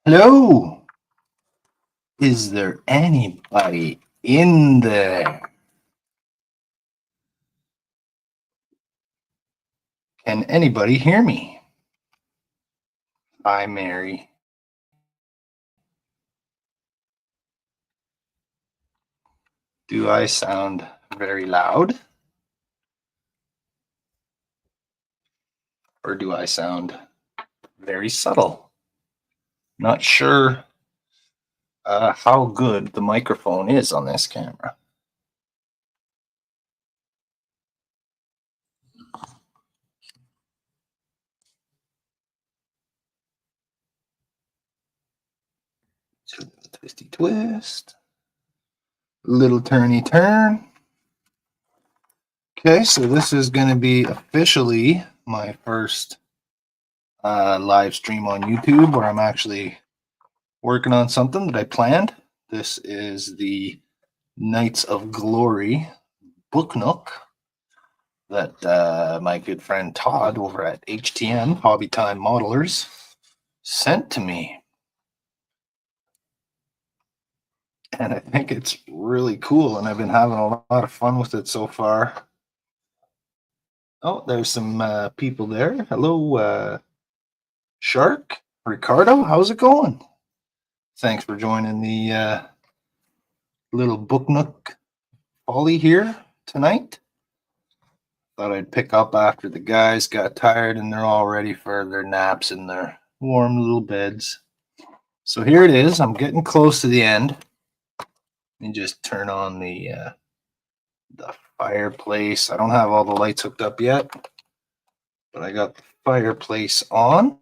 Hello. Is there anybody in there? Can anybody hear me? Hi, Mary. Do I sound very loud? Or do I sound very subtle? Not sure how good the microphone is on this camera. Twisty twist. Little turny turn. Okay, so this is going to be officially my first live stream on YouTube where I'm actually working on something that I planned. This is the Knights of Glory book nook that my good friend Todd over at HTM, Hobby Time Modelers, sent to me. And I think it's really cool, and I've been having a lot of fun with it so far. Oh, there's some people there. Hello, Shark, Ricardo, how's it going? Thanks for joining the little book nook folly here tonight. Thought I'd pick up after the guys got tired and they're all ready for their naps in their warm little beds. So here it is. I'm getting close to the end. And just turn on the fireplace. I don't have all the lights hooked up yet, but I got the fireplace on.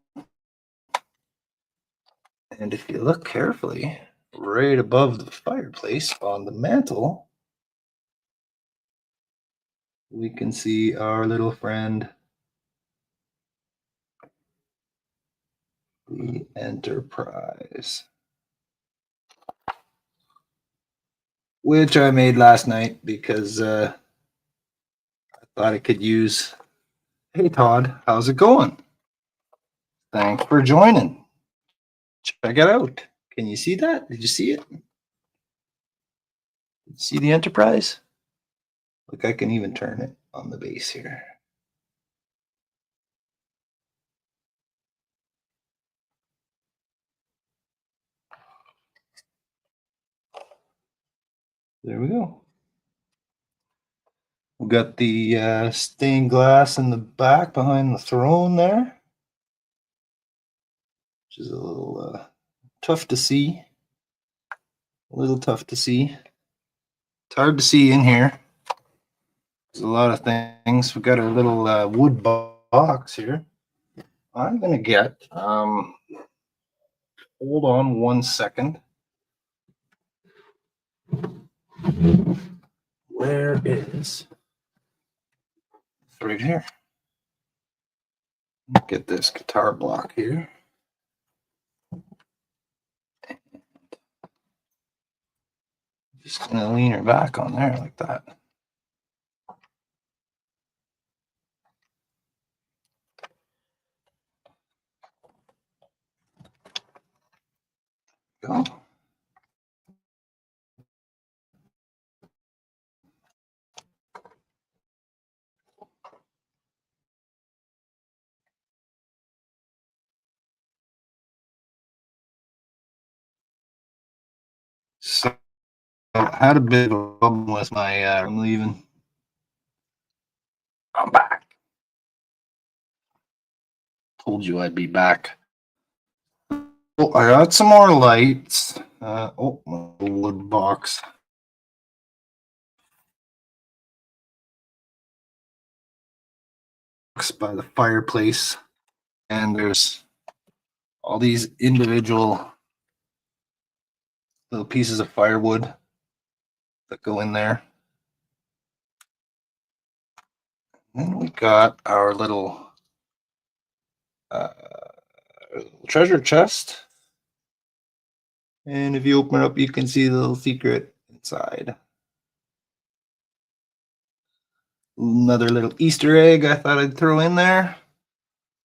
And if you look carefully, right above the fireplace on the mantle, we can see our little friend, the Enterprise, which I made last night because I thought it could use. Hey Todd, how's it going? Thanks for joining. Check it out. Can you see that? Did you see it? See the Enterprise? Look, I can even turn it on the base here. There we go. We've got the stained glass in the back behind the throne there, which is a little tough to see. A little tough to see. It's hard to see in here. There's a lot of things. We've got our little wood box here. I'm going to get, hold on 1 second. Where is, it's right here. Get this guitar block here. Just going to lean her back on there like that. Go. So I had a bit of a problem with my I'm leaving. I'm back. Told you I'd be back. Oh, I got some more lights. Oh, my wood box. By the fireplace, and there's all these individual little pieces of firewood that go in there. And then we got our little treasure chest. And if you open it up, you can see the little secret inside. Another little Easter egg I thought I'd throw in there.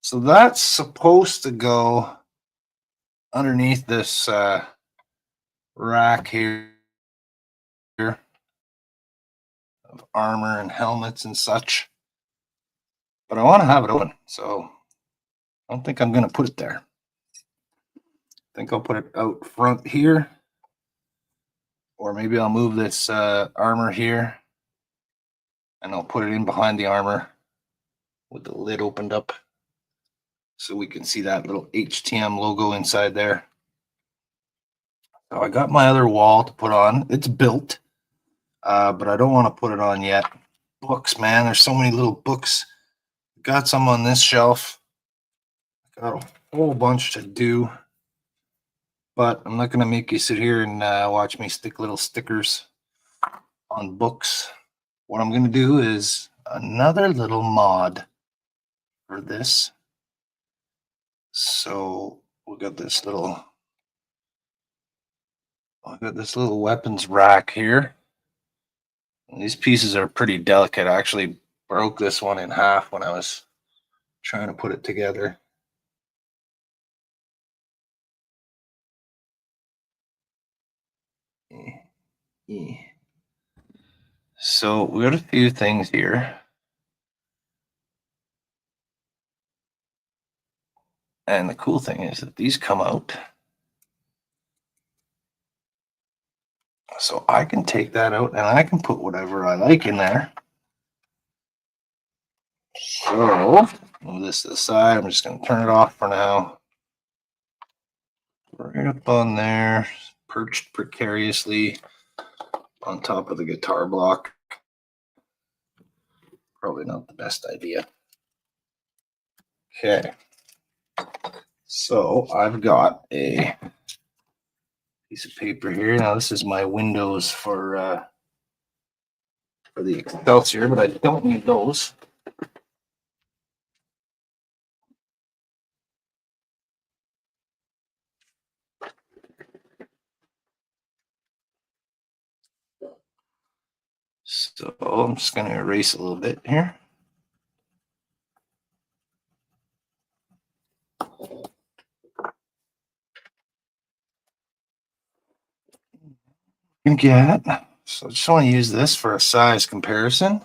So that's supposed to go underneath this rack here of armor and helmets and such. But I want to have it open, so I don't think I'm going to put it there. I think I'll put it out front here, or maybe I'll move this armor here and I'll put it in behind the armor with the lid opened up so we can see that little HTM logo inside there. So I got my other wall to put on. It's built, but I don't want to put it on yet. Books, man, there's so many little books. Got some on this shelf. Got a whole bunch to do, but I'm not going to make you sit here and watch me stick little stickers on books. What I'm going to do is another little mod for this. So we got this little weapons rack here. And these pieces are pretty delicate. I actually broke this one in half when I was trying to put it together. So we got a few things here. And the cool thing is that these come out. So I can take that out and I can put whatever I like in there. So move this to the side. I'm just going to turn it off for now. Right up on there, perched precariously on top of the guitar block. Probably not the best idea. Okay. So I've got a piece of paper here. Now this is my windows for the Excelsior, but I don't need those. So I'm just going to erase a little bit here. Get. So I just want to use this for a size comparison.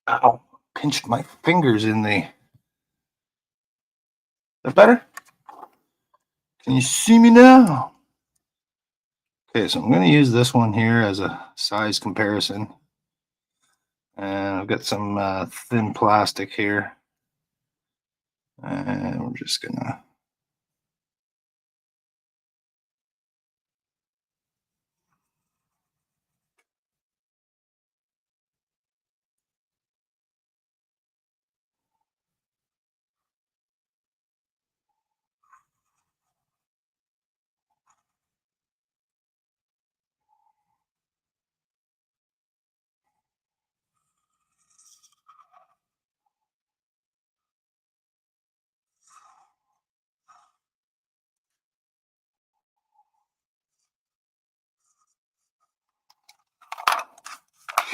Ow, pinched my fingers in the. Is that better? Can you see me now? Okay, so I'm going to use this one here as a size comparison. And I've got some thin plastic here. And we're just going to.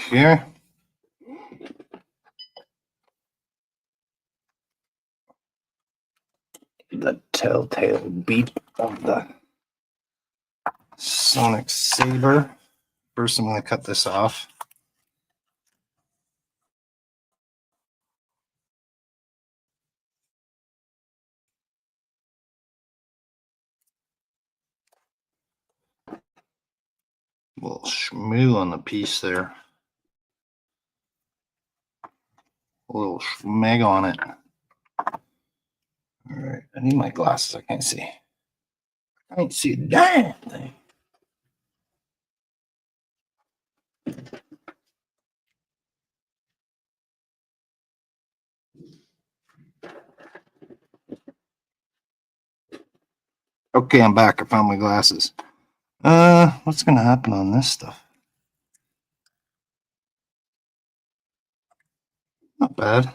Here. The telltale beep of the Sonic Saber. First, I'm going to cut this off. A little schmoo on the piece there. A little schmeg on it. All right, I need my glasses. I can't see. I can't see a damn thing. Okay, I'm back. I found my glasses. What's gonna happen on this stuff? Not bad.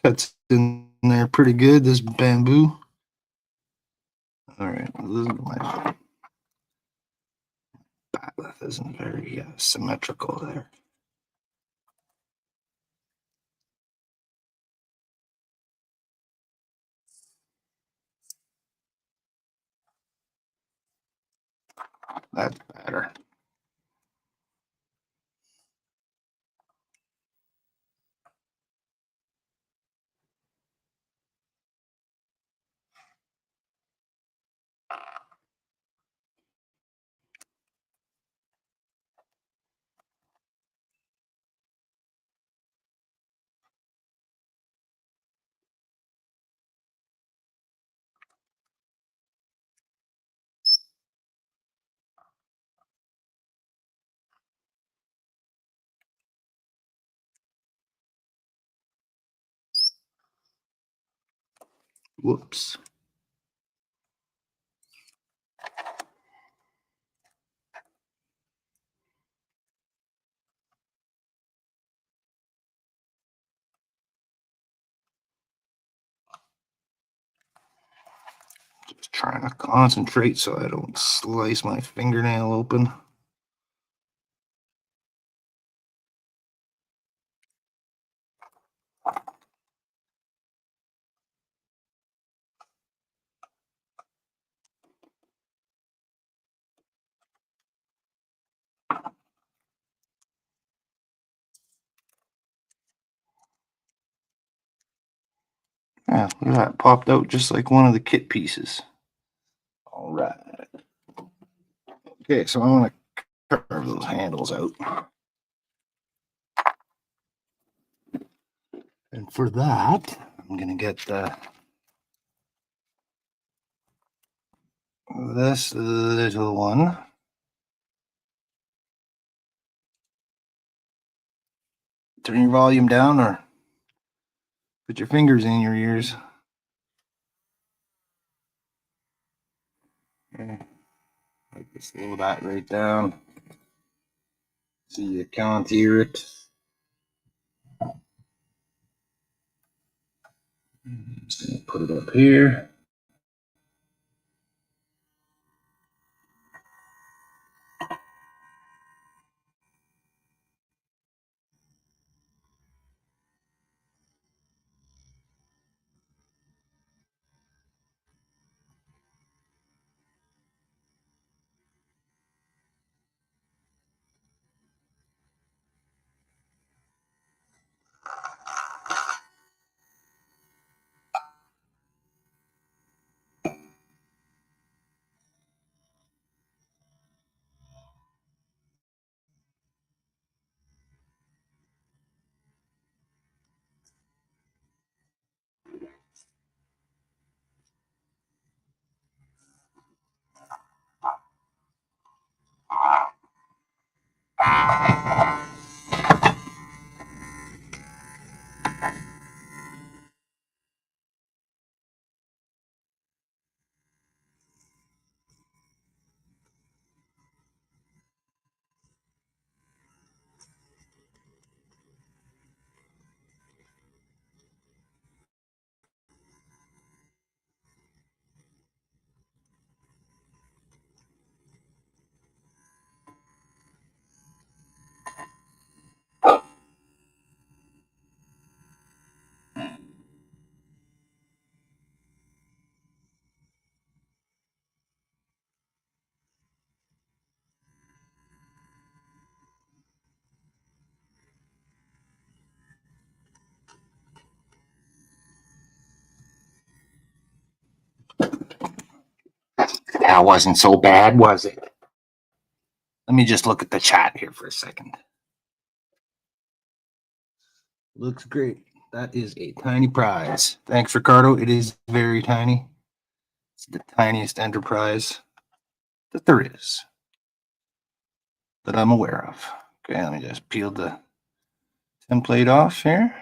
Cuts in there pretty good. This bamboo. All right, this is my That isn't very symmetrical there. That's better. Whoops. Just trying to concentrate so I don't slice my fingernail open. Yeah, look at that. Popped out just like one of the kit pieces. All right. Okay, so I want to carve those handles out. And for that, I'm going to get this little one. Turn your volume down or put your fingers in your ears. Okay. Like this, slow that right down. So you can't hear it. Just gonna put it up here. That wasn't so bad, was it? Let me just look at the chat here for a second. Looks great. That is a tiny prize. Thanks, Ricardo. It is very tiny. It's the tiniest enterprise that there is that I'm aware of. Okay, let me just peel the template off here.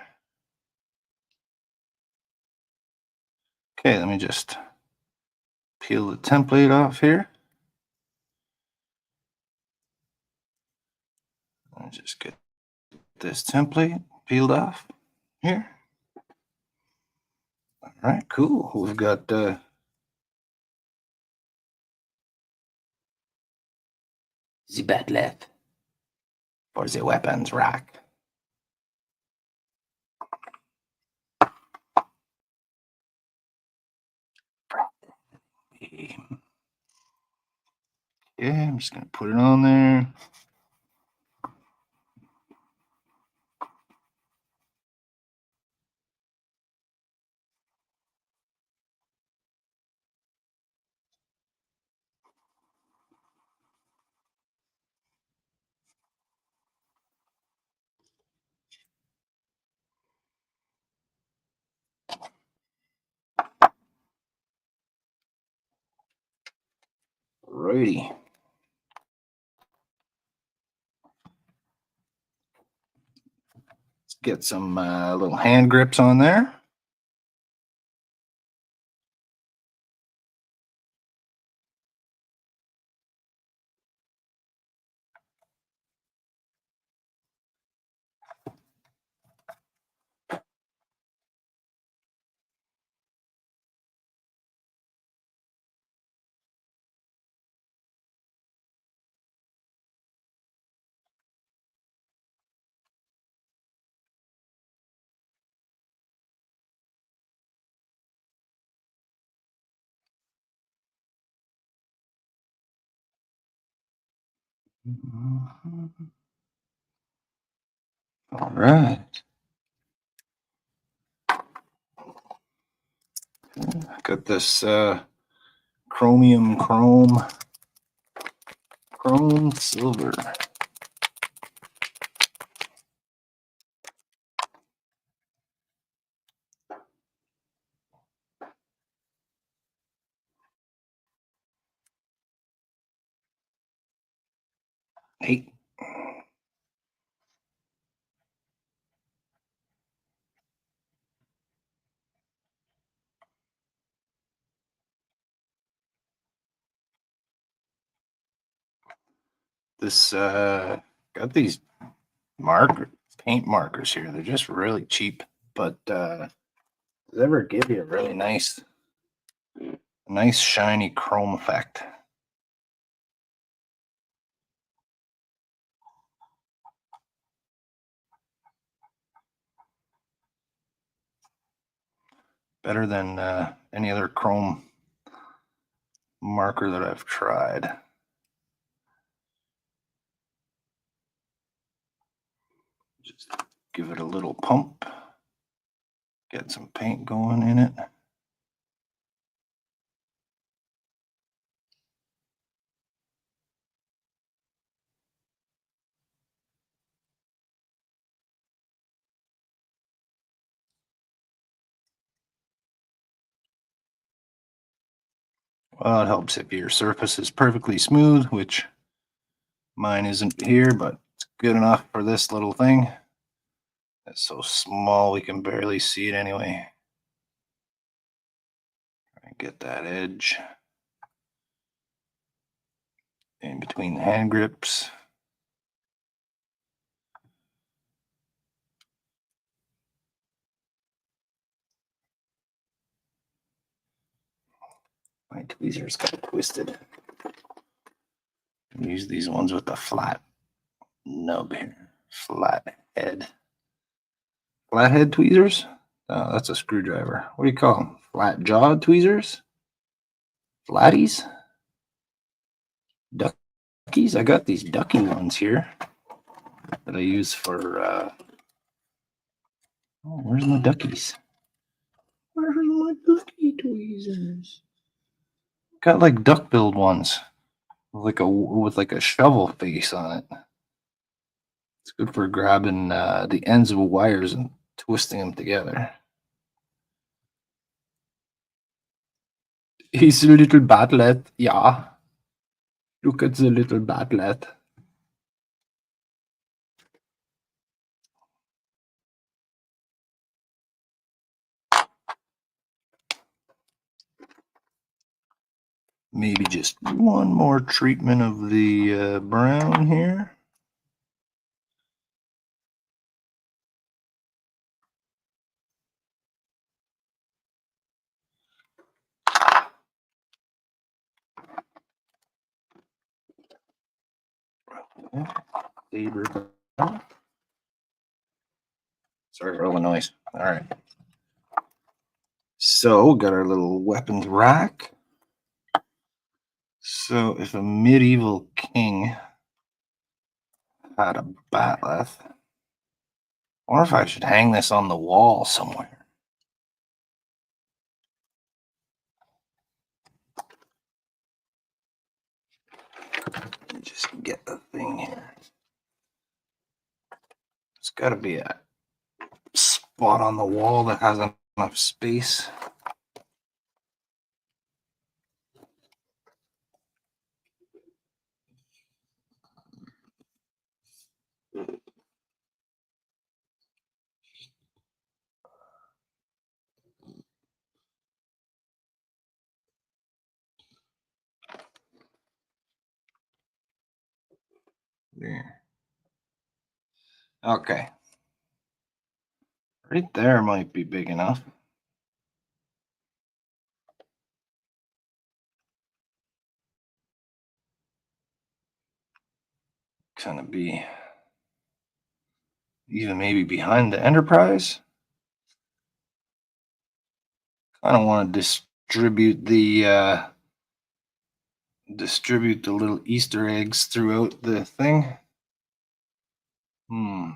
Okay, let me just peel the template off here. Let me just get this template peeled off here. All right, cool. We've got the batlet for the weapons rack. Okay, I'm just gonna put it on there. Alrighty. Let's get some little hand grips on there. All right. Got this chromium chrome silver. Hey. This got these paint markers here. They're just really cheap, but does ever give you a really nice shiny chrome effect. Better than any other chrome marker that I've tried. Just give it a little pump. Get some paint going in it. Well, it helps if your surface is perfectly smooth, which mine isn't here, but it's good enough for this little thing. It's so small we can barely see it anyway. Get that edge in between the hand grips. My tweezers got twisted. Use these ones with the flat nub here. Flathead tweezers? Oh, that's a screwdriver. What do you call them? Flat jawed tweezers? Flatties? Duckies? I got these ducky ones here that I use for. Oh, where's my duckies? Where's my ducky tweezers? Got like duck-billed ones with like a shovel face on it. It's good for grabbing the ends of wires and twisting them together. He's a little batlet, yeah. Look at the little batlet. Maybe just one more treatment of the brown here. Saber. Sorry for all the noise. All right. So, got our little weapons rack. So, if a medieval king had a bat'leth, I wonder if I should hang this on the wall somewhere. Let me just get the thing here. It's got to be a spot on the wall that has enough space. There. Okay. Right there might be big enough. Kind of be even maybe behind the Enterprise. I don't want to distribute the little Easter eggs throughout the thing. Hmm.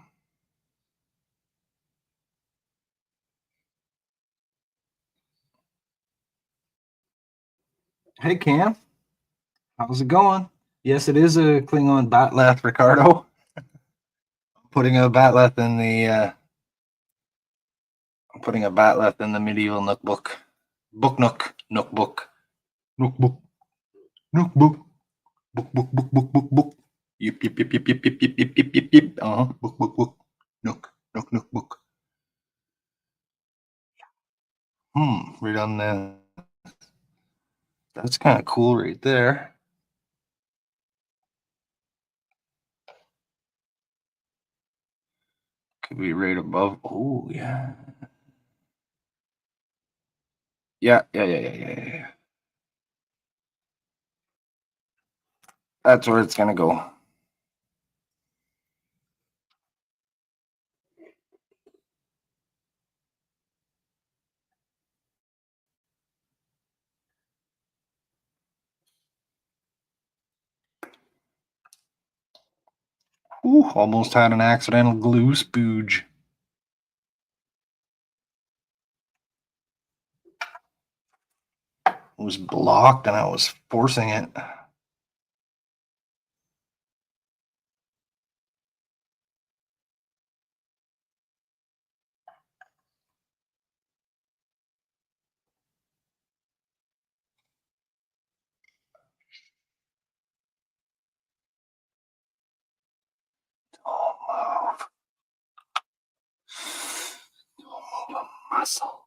Hey Cam, how's it going? Yes, it is a Klingon bat'leth, Ricardo. Putting a bat'leth in the putting a bat'leth in the medieval Nook book. Nook book. Nook book. Nook book. Book. Yip. Book. Nook. Right on there. That's kind of cool right there. Could be right above. Oh, yeah. Yeah. That's where it's going to go. Ooh, almost had an accidental glue spooge. It was blocked and I was forcing it. Don't move. Don't move a muscle.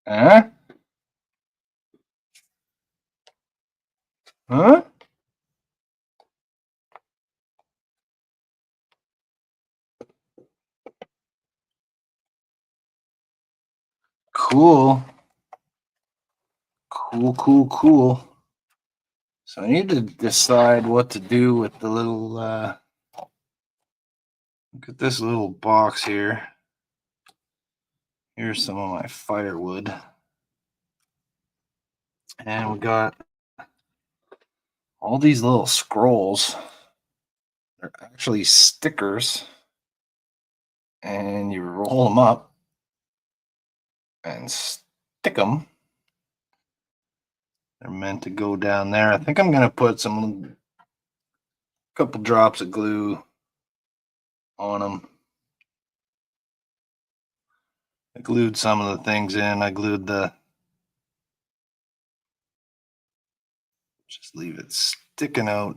Huh? Huh? Cool. Cool. So I need to decide what to do with the little, look at this little box here. Here's some of my firewood. And we got all these little scrolls. They're actually stickers. And you roll them up and stick them. They're meant to go down there. I think I'm going to put some couple drops of glue on them. I glued some of the things in. I glued the, just leave it sticking out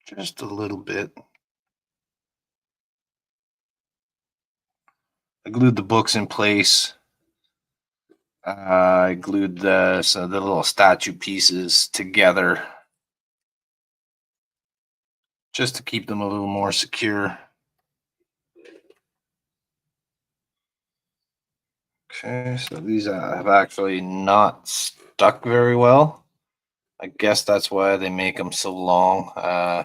just a little bit. I glued the books in place. I glued the little statue pieces together just to keep them a little more secure. Okay, so these have actually not stuck very well. I guess that's why they make them so long. I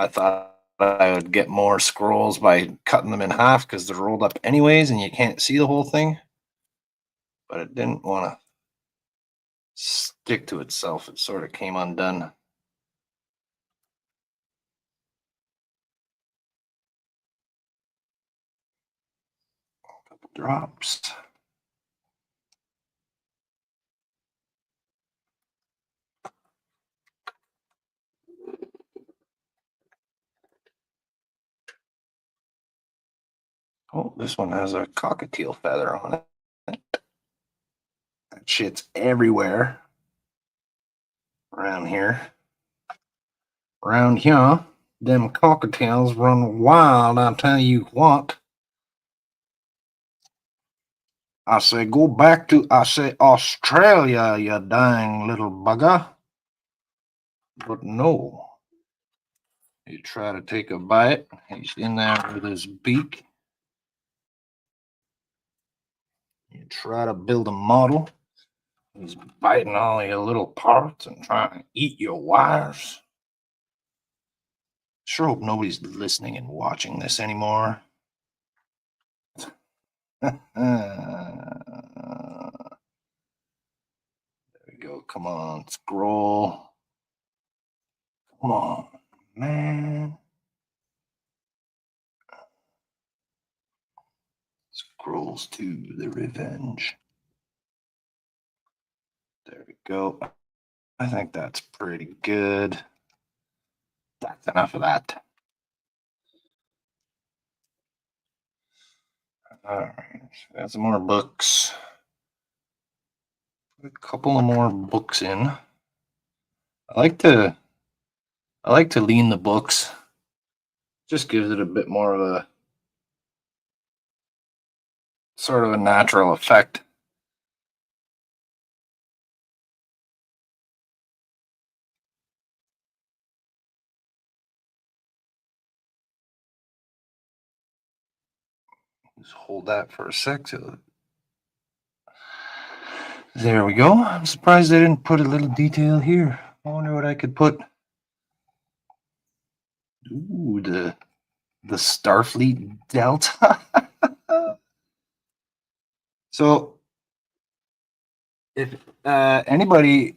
thought I would get more scrolls by cutting them in half because they're rolled up anyways and you can't see the whole thing. But it didn't want to stick to itself. It sort of came undone. A couple drops. Oh, this one has a cockatiel feather on it. That shit's everywhere around here. Around here, them cockatiels run wild, I tell you what. I say, go back to, I say, Australia, you dang little bugger. But no. You try to take a bite. He's in there with his beak. You try to build a model. He's biting all your little parts and trying to eat your wires. Sure hope nobody's listening and watching this anymore. There we go. Come on, scroll. Come on, man. Scrolls to the revenge. There we go. I think that's pretty good. That's enough of that. All right, got some more books. Put a couple of more books in. I like to lean the books. Just gives it a bit more of a sort of a natural effect. Just hold that for a sec. There we go. I'm surprised they didn't put a little detail here. I wonder what I could put. Ooh, the Starfleet Delta. So, if anybody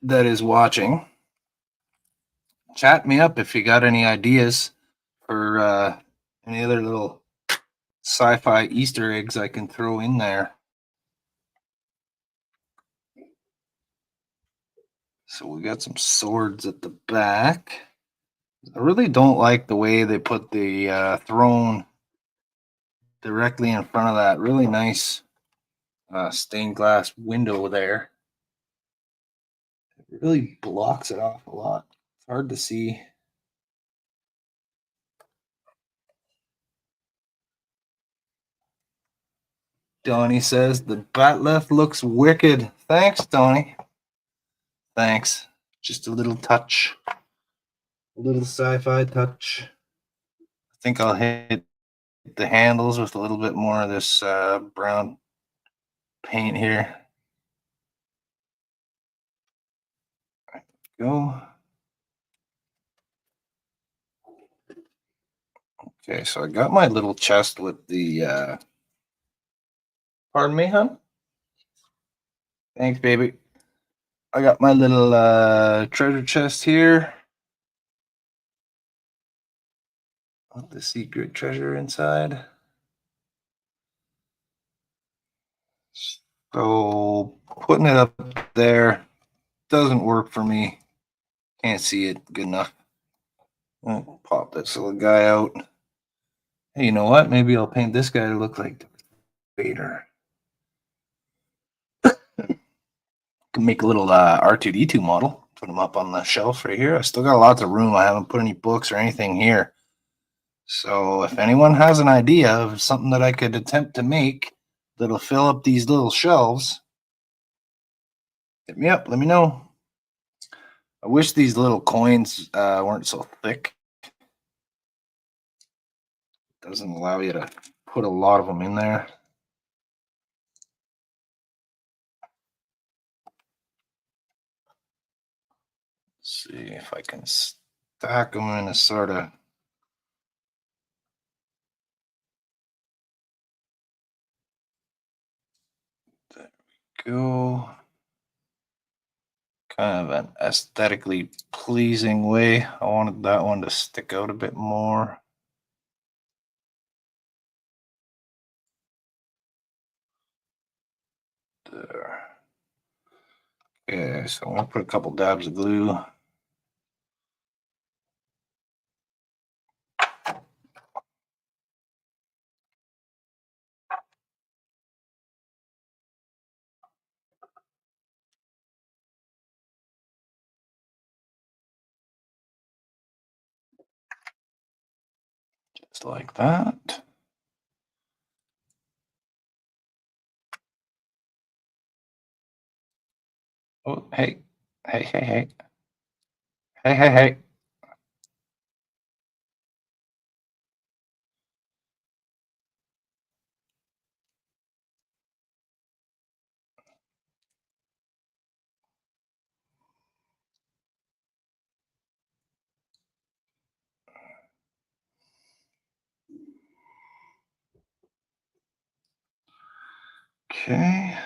that is watching, chat me up if you got any ideas for any other little sci-fi Easter eggs I can throw in there. So we got some swords at the back. I really don't like the way they put the throne directly in front of that really nice stained glass window there. It really blocks it off a lot. It's hard to see. Donnie says the bat'leth looks wicked. Thanks, Donnie. Thanks. Just a little touch. A little sci-fi touch. I think I'll hit the handles with a little bit more of this brown paint here. There we go. Okay, so I got my little chest with the pardon me, hon? Thanks, baby. I got my little treasure chest here. With the secret treasure inside. So putting it up there doesn't work for me. Can't see it good enough. I'll pop this little guy out. Hey, you know what? Maybe I'll paint this guy to look like Vader. Can make a little R2D2 model. Put them up on the shelf right here. I still got lots of room. I haven't put any books or anything here. So if anyone has an idea of something that I could attempt to make that'll fill up these little shelves, hit me up. Let me know. I wish these little coins weren't so thick. Doesn't allow you to put a lot of them in there. Let's see if I can stack them in a sort of. There we go. Kind of an aesthetically pleasing way. I wanted that one to stick out a bit more. There. Okay, so I'm gonna put a couple dabs of glue. Just like that. Oh, hey, hey, hey, hey, hey, hey, hey. Okay.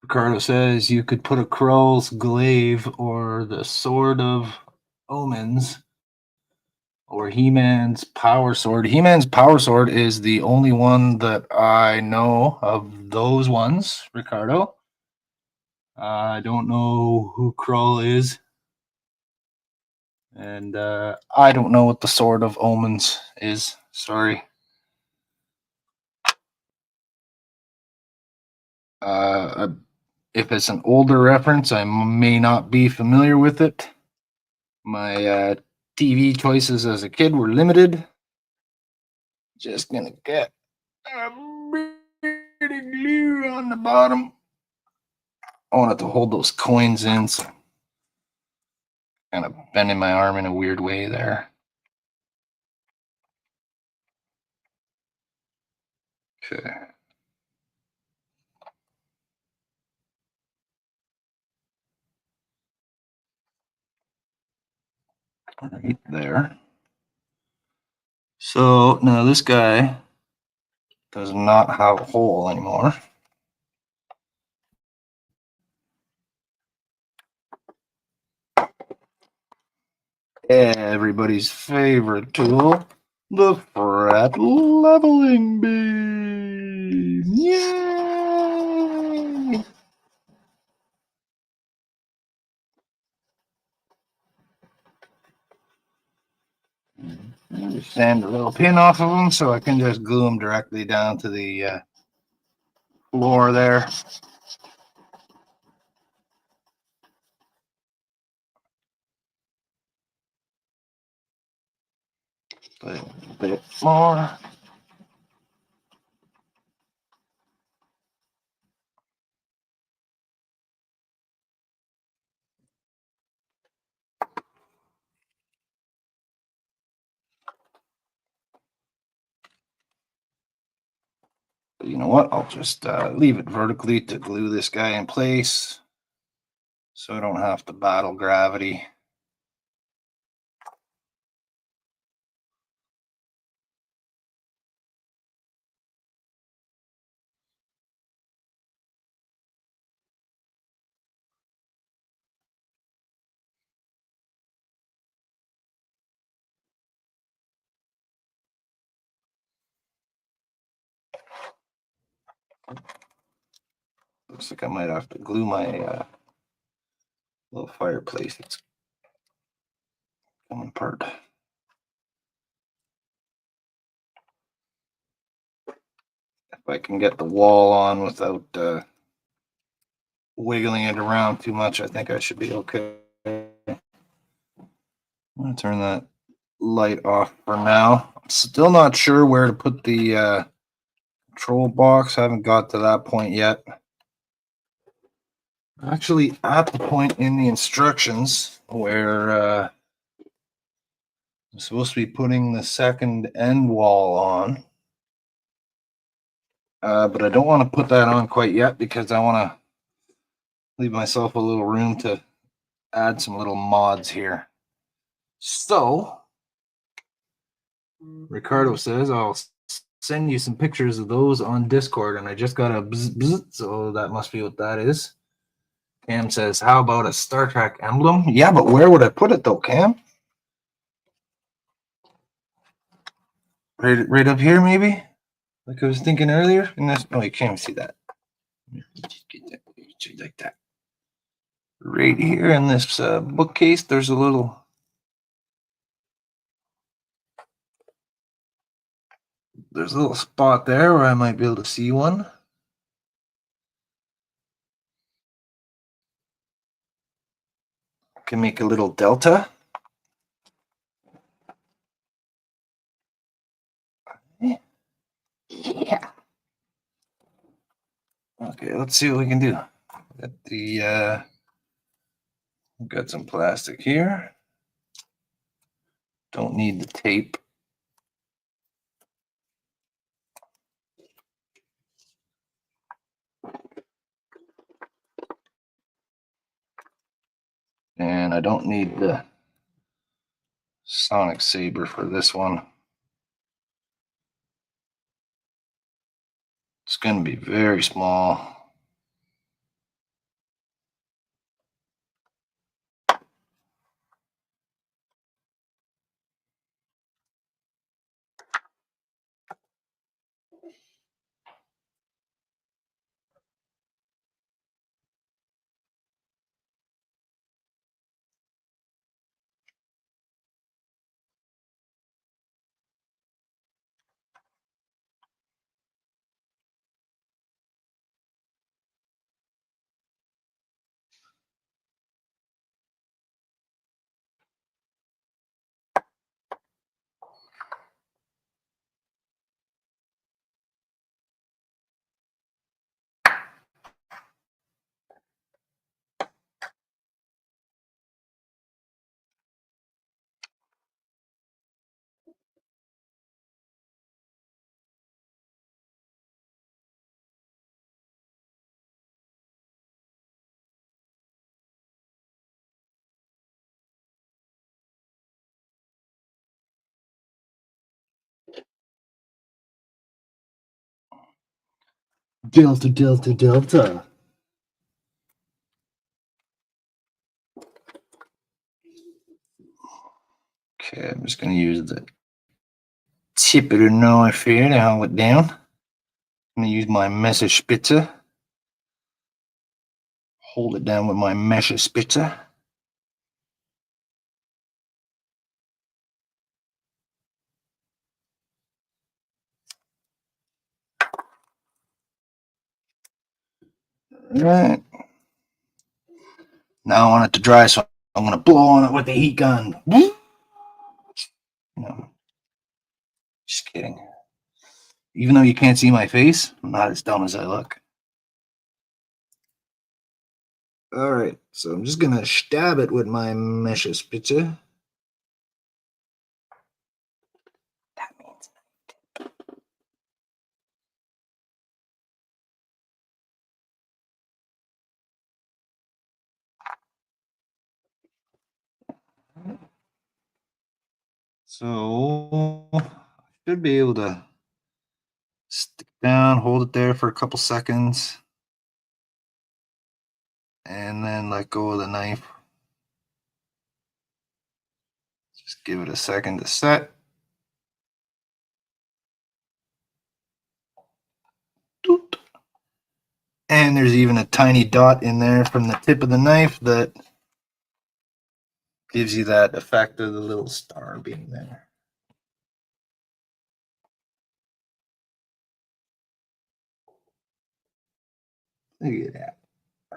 Ricardo says you could put a Krell's glaive or the Sword of Omens or He-Man's Power Sword. He-Man's Power Sword is the only one that I know of those ones, Ricardo. I don't know who Krell is. And I don't know what the Sword of Omens is. Sorry. If it's an older reference, I may not be familiar with it. My TV choices as a kid were limited. Just gonna get a bit of glue on the bottom. I want it to hold those coins in, so kind of bending my arm in a weird way there. Okay. Right there. So now this guy does not have a hole anymore. Everybody's favorite tool, the fret leveling beam. Yay! Just sand a little pin off of them so I can just glue them directly down to the floor there. Put a bit more. You know what? I'll just leave it vertically to glue this guy in place so I don't have to battle gravity. Looks like I might have to glue my little fireplace. It's coming apart. If I can get the wall on without wiggling it around too much, I think I should be okay. I'm going to turn that light off for now. I'm still not sure where to put the control box. I haven't got to that point yet. Actually, at the point in the instructions where I'm supposed to be putting the second end wall on. But I don't want to put that on quite yet because I want to leave myself a little room to add some little mods here. So, Ricardo says I'll send you some pictures of those on Discord, and I just got a bzz, bzz, so that must be what that is. Cam says, how about a Star Trek emblem? Yeah, but where would I put it though, Cam? Right up here, maybe? Like I was thinking earlier? In this, oh, you can't see that. Like that. Right here in this bookcase, there's a little spot there where I might be able to see one. Can make a little delta. Yeah. Okay, let's see what we can do. Got some plastic here. Don't need the tape. And I don't need the Sonic Saber for this one. It's going to be very small. Delta, delta, delta. Okay, I'm just going to use the tip of the knife here to hold it down. I'm going to use my Messerspitze. Hold it down with my Messerspitze. All right. Now I want it to dry, so I'm going to blow on it with the heat gun. No, just kidding. Even though you can't see my face, I'm not as dumb as I look. All right, so I'm just going to stab it with my Messerspitze. That means so I should be able to stick down, hold it there for a couple seconds, and then let go of the knife. Just give it a second to set. Doot. And there's even a tiny dot in there from the tip of the knife that gives you that effect of the little star being there. Look at that.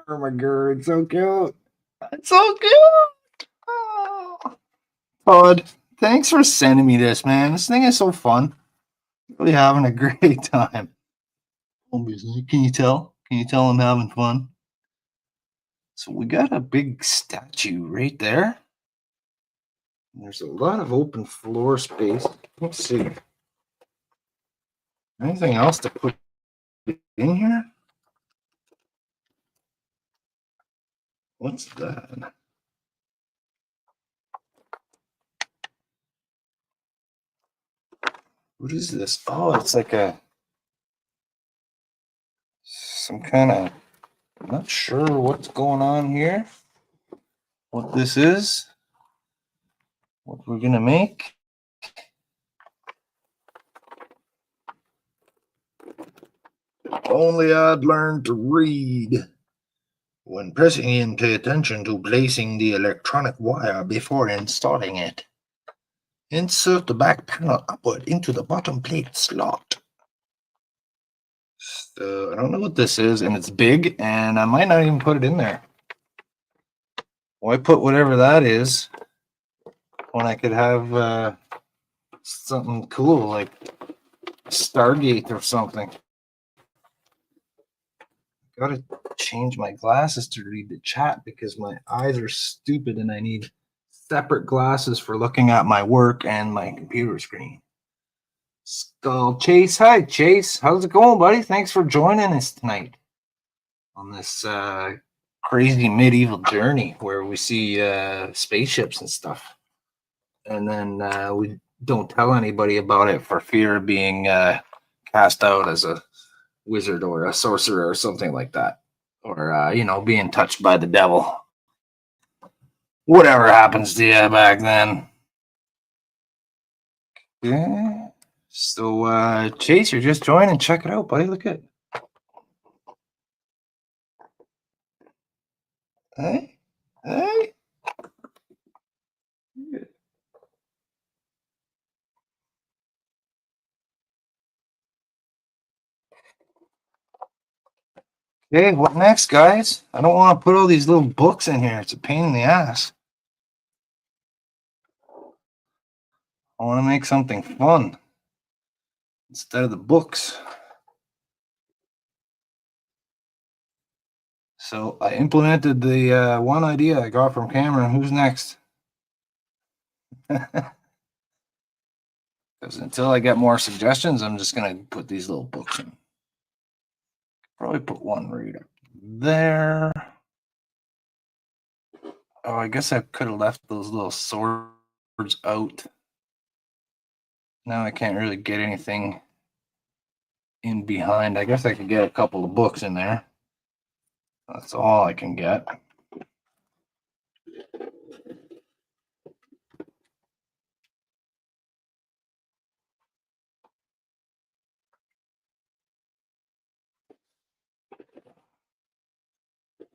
Oh my god, it's so cute. It's so cute. Oh. Todd, thanks for sending me this, man. This thing is so fun. Really having a great time. Obviously, can you tell? Can you tell I'm having fun? So we got a big statue right there. There's a lot of open floor space. Let's see. Anything else to put in here? What's that? What is this? Oh, it's like some kind of, I'm not sure what's going on here. What this is. What we're gonna make. Only I'd learned to read. When pressing in, pay attention to placing the electronic wire before installing it. Insert the back panel upward into the bottom plate slot. So I don't know what this is, and it's big, and I might not even put it in there. Why put whatever that is when I could have something cool like Stargate or something? Gotta change my glasses to read the chat because my eyes are stupid and I need separate glasses for looking at my work and my computer screen. Skull Chase. Hi, Chase. How's it going, buddy? Thanks for joining us tonight on this crazy medieval journey where we see spaceships and stuff. And then we don't tell anybody about it for fear of being cast out as a wizard or a sorcerer or something like that. Or, being touched by the devil. Whatever happens to you back then. Yeah. So, Chase, you're just joining. Check it out, buddy. Look at it. Hey? Hey? Okay, what next, guys? I don't want to put all these little books in here. It's a pain in the ass. I want to make something fun instead of the books. So I implemented the one idea I got from Cameron. Who's next? Because until I get more suggestions, I'm just going to put these little books in. Probably put one right up there. Oh, I guess I could have left those little swords out. Now I can't really get anything in behind. I guess I could get a couple of books in there. That's all I can get.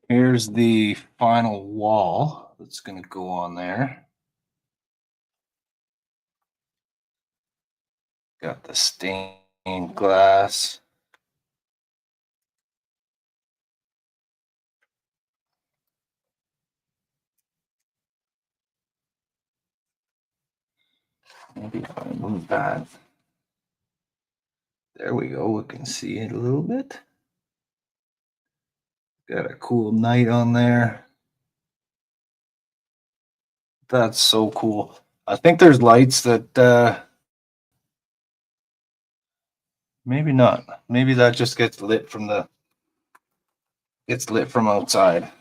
Here's the final wall that's going to go on there. Got the stained glass. Maybe if I move that. There we go. We can see it a little bit. Got a cool knight on there. That's so cool. I think there's lights that maybe not. Maybe that just gets lit from outside.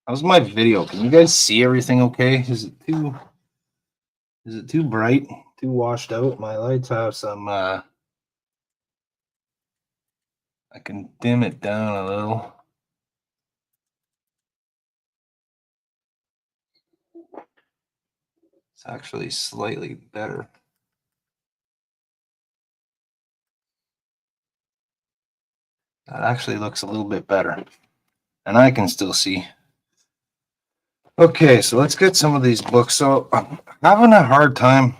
How's my video? Can you guys see everything okay? Is it too bright? Too washed out? My lights have some I can dim it down a little. It's actually slightly better. That actually looks a little bit better. And I can still see. Okay, so let's get some of these books. So I'm having a hard time.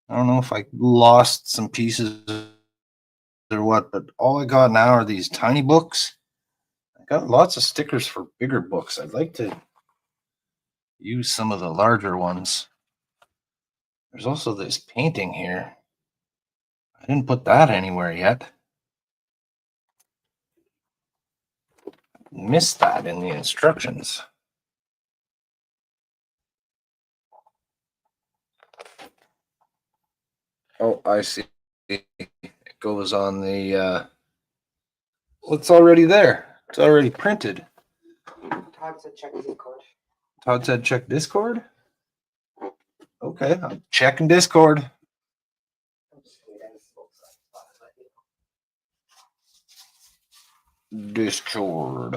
I don't know if I lost some pieces or what, but all I got now are these tiny books. I got lots of stickers for bigger books. I'd like to use some of the larger ones. There's also this painting here. I didn't put that anywhere yet. Missed that in the instructions. Oh, I see. It goes on the. Well, it's already there. It's already printed. Todd said check Discord. Todd said check Discord. Okay, I'm checking Discord. Discord.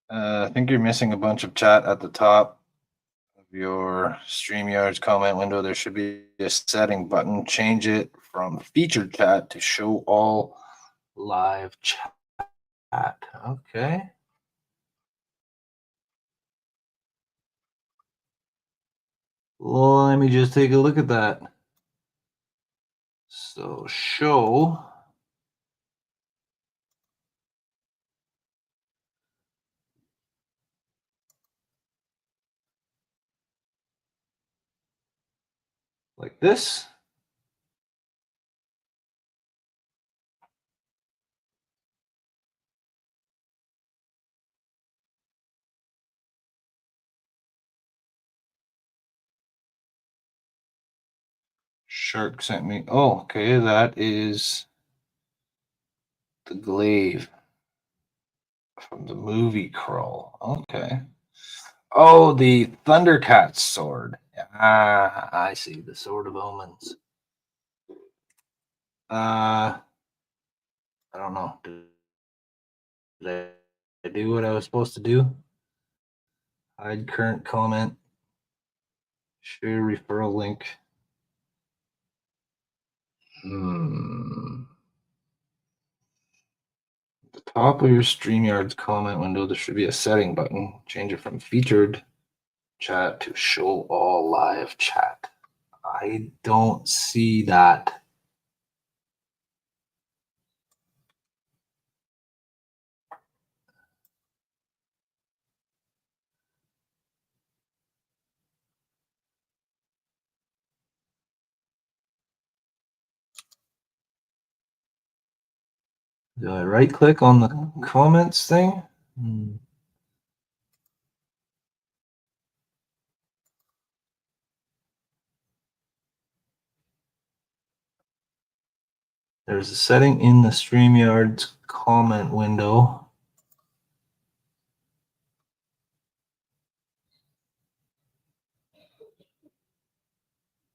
I think you're missing a bunch of chat at the top of your StreamYard's comment window. There should be a setting button. Change it from featured chat to show all live chat. Okay. Well, let me just take a look at that. So show. Like this. Shark sent me. Oh, okay. That is the glaive from the movie Crawl. Okay. Oh, the Thundercat sword. Ah, I see. The Sword of Omens. I don't know. Did I do what I was supposed to do? Hide current comment. Share referral link. The top of your StreamYard's comment window, there should be a setting button. Change it from featured chat to show all live chat. I don't see that. Do I right click on the comments thing? There's a setting in the StreamYard's comment window.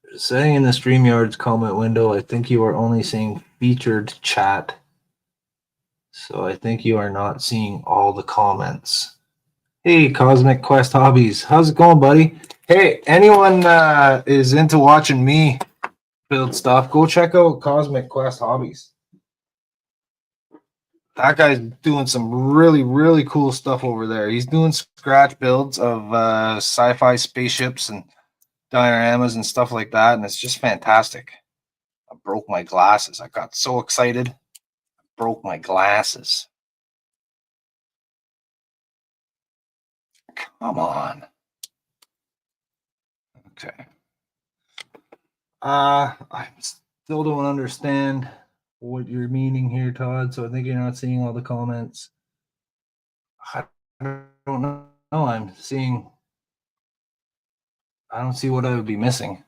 There's a setting in the StreamYard's comment window. I think you are only seeing featured chat. So I think you are not seeing all the comments. Hey, Cosmic Quest Hobbies. How's it going, buddy? Hey, anyone is into watching me build stuff, go check out Cosmic Quest Hobbies. That guy's doing some really, really cool stuff over there. He's doing scratch builds of sci-fi spaceships and dioramas and stuff like that, and it's just fantastic. I broke my glasses. I got so excited. I broke my glasses. Come on. Okay. I still don't understand what you're meaning here, Todd. So I think you're not seeing all the comments. I don't know. I'm seeing. I don't see what I would be missing.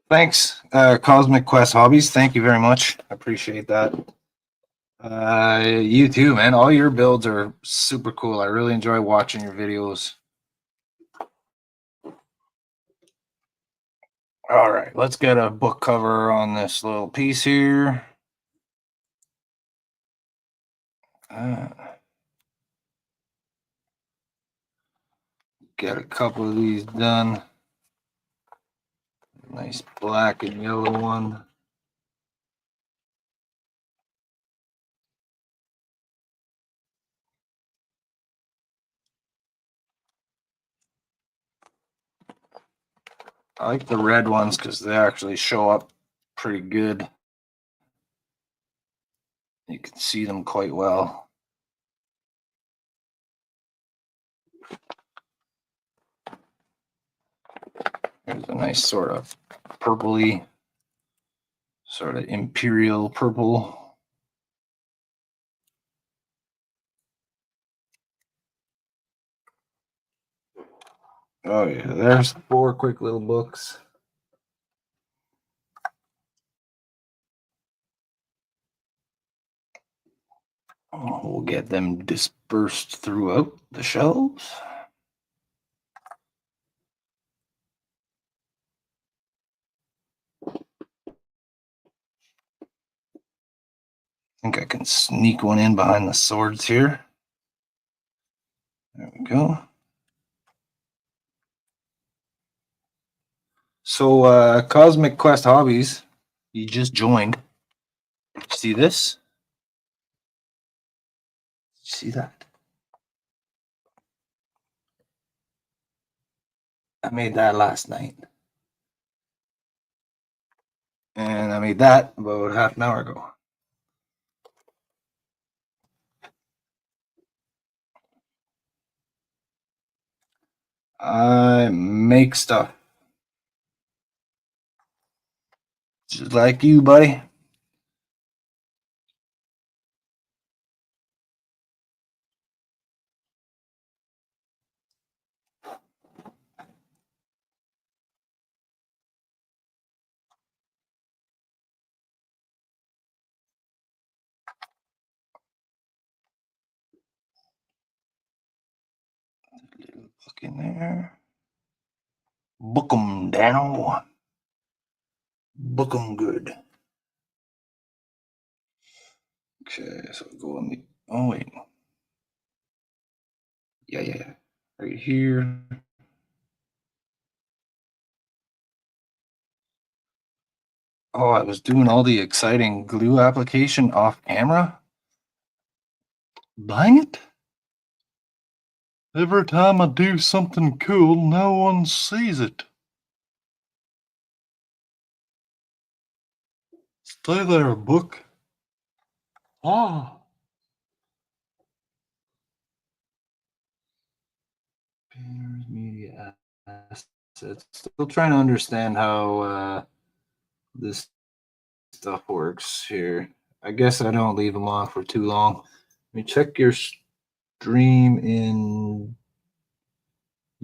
Thanks, Cosmic Quest Hobbies. Thank you very much. I appreciate that. You too, man. All your builds are super cool. I really enjoy watching your videos. All right, let's get a book cover on this little piece here. Get a couple of these done. Nice black and yellow one. I like the red ones because they actually show up pretty good. You can see them quite well. There's a nice sort of purpley, sort of imperial purple. Oh yeah, there's 4 quick little books. We'll get them dispersed throughout the shelves. I think I can sneak one in behind the swords here. There we go. So, Cosmic Quest Hobbies, you just joined. See this? See that? I made that last night. And I made that about half an hour ago. I make stuff. Just like you, buddy. Little book in there. Book 'em down. Book 'em good. Okay, so go on the. Oh, wait. Yeah. Right here. Oh, I was doing all the exciting glue application off camera. Dang it. Every time I do something cool, no one sees it. Stay there, book. Ah. Media assets. Still trying to understand how this stuff works here. I guess I don't leave them on for too long. Let me check your stream in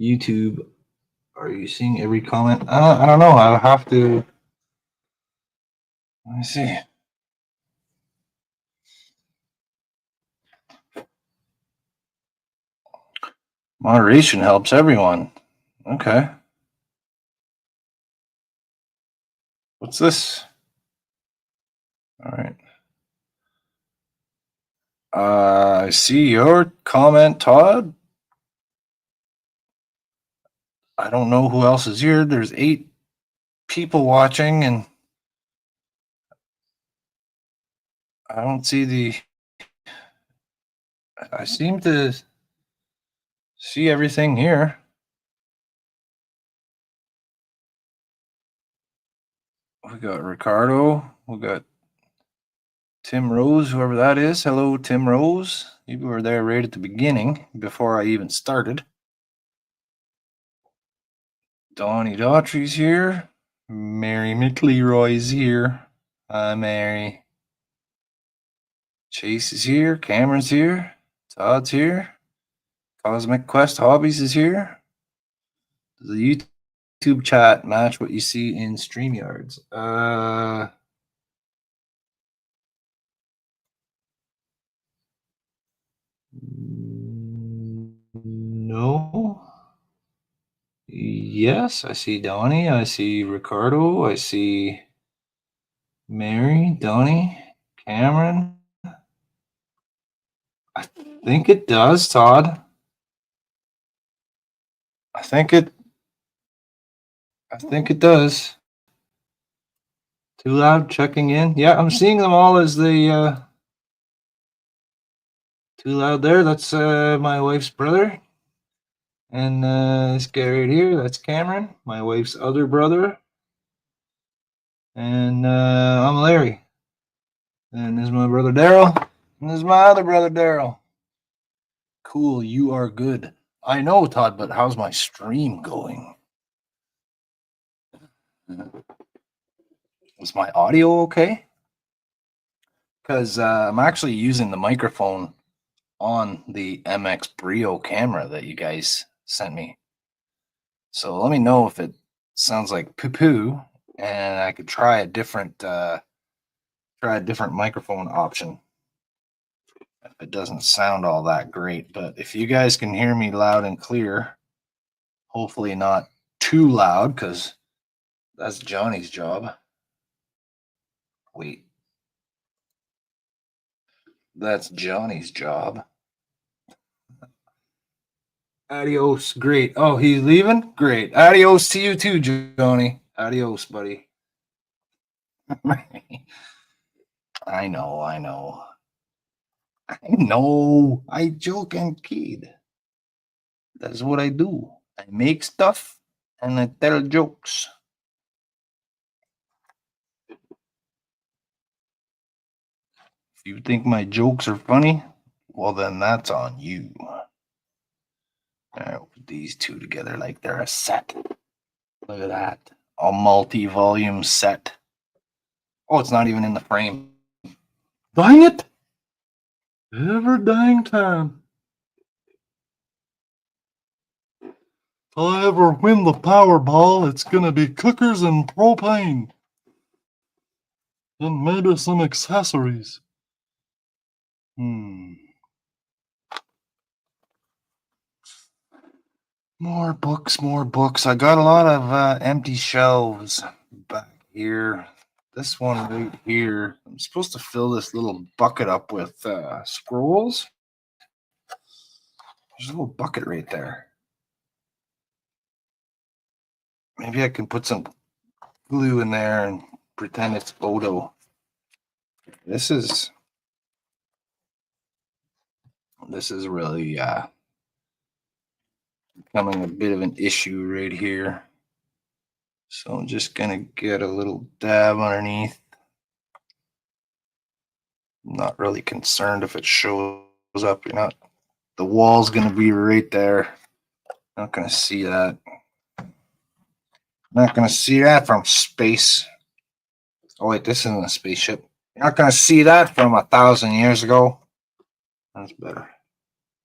YouTube. Are you seeing every comment? I don't know. I'll have to. Let me see. Moderation helps everyone. Okay. What's this? All right. I see your comment, Todd. I don't know who else is here. There's 8 people watching, and I don't see the. I seem to see everything here. We got Ricardo. We got Tim Rose, whoever that is. Hello, Tim Rose. You were there right at the beginning before I even started. Donnie Daughtry's here. Mary McLeroy's here. Hi, Mary. Chase is here. Cameron's here. Todd's here. Cosmic Quest Hobbies is here. Does the YouTube chat match what you see in StreamYards? No. Yes, I see Donnie. I see Ricardo. I see Mary, Donnie, Cameron. I think it does, Todd. I think it. I think it does. Too loud. Checking in. Yeah, I'm seeing them all as the. Too loud there. That's my wife's brother. And this guy right here, that's Cameron, my wife's other brother. And I'm Larry. And this is my brother Daryl. And this is my other brother Daryl. Cool, you are good. I know, Todd, but how's my stream going? Is my audio okay? Because I'm actually using the microphone on the MX Brio camera that you guys sent me. So let me know if it sounds like poo-poo, and I could try a different microphone option if it doesn't sound all that great. But if you guys can hear me loud and clear, hopefully not too loud, because that's Johnny's job. Wait, that's Johnny's job. Adios. Great. Oh, he's leaving? Great. Adios to you too, Johnny. Adios, buddy. I know, I know. I know. I joke and kid. That's what I do. I make stuff and I tell jokes. If you think my jokes are funny, well, then that's on you. I'll put these two together like they're a set. Look at that. A multi volume set. Oh, it's not even in the frame. Dang it! Every dang time. If I ever win the Powerball, it's gonna be cookers and propane. And maybe some accessories. More books, more books. I got a lot of empty shelves back here. This one right here. I'm supposed to fill this little bucket up with scrolls. There's a little bucket right there. Maybe I can put some glue in there and pretend it's Odo. This is really becoming a bit of an issue right here. So I'm just gonna get a little dab underneath. I'm not really concerned if it shows up. You're not. The wall's gonna be right there. Not gonna see that. Not gonna see that from space. Oh wait, this isn't a spaceship. You're not gonna see that from 1,000 years ago. That's better.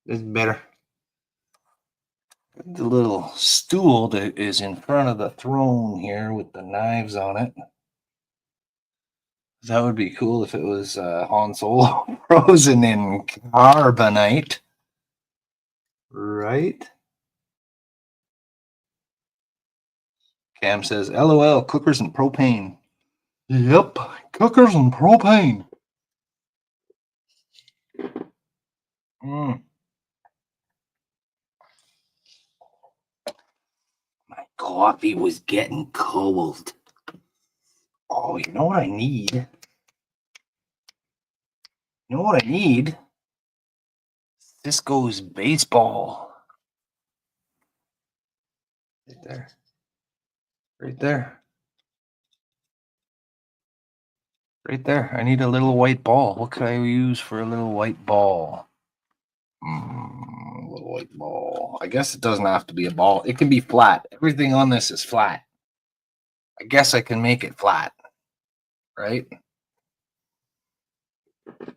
This is better. The little stool that is in front of the throne here with the knives on it. That would be cool if it was Han Solo frozen in carbonite. Right? Cam says, LOL, cookers and propane. Yep, cookers and propane. My coffee was getting cold. Oh, you know what I need? You know what I need? Cisco's baseball. Right there. Right there. Right there. I need a little white ball. What could I use for a little white ball? A little white ball. I guess it doesn't have to be a ball. It can be flat. Everything on this is flat. I guess I can make it flat. Right?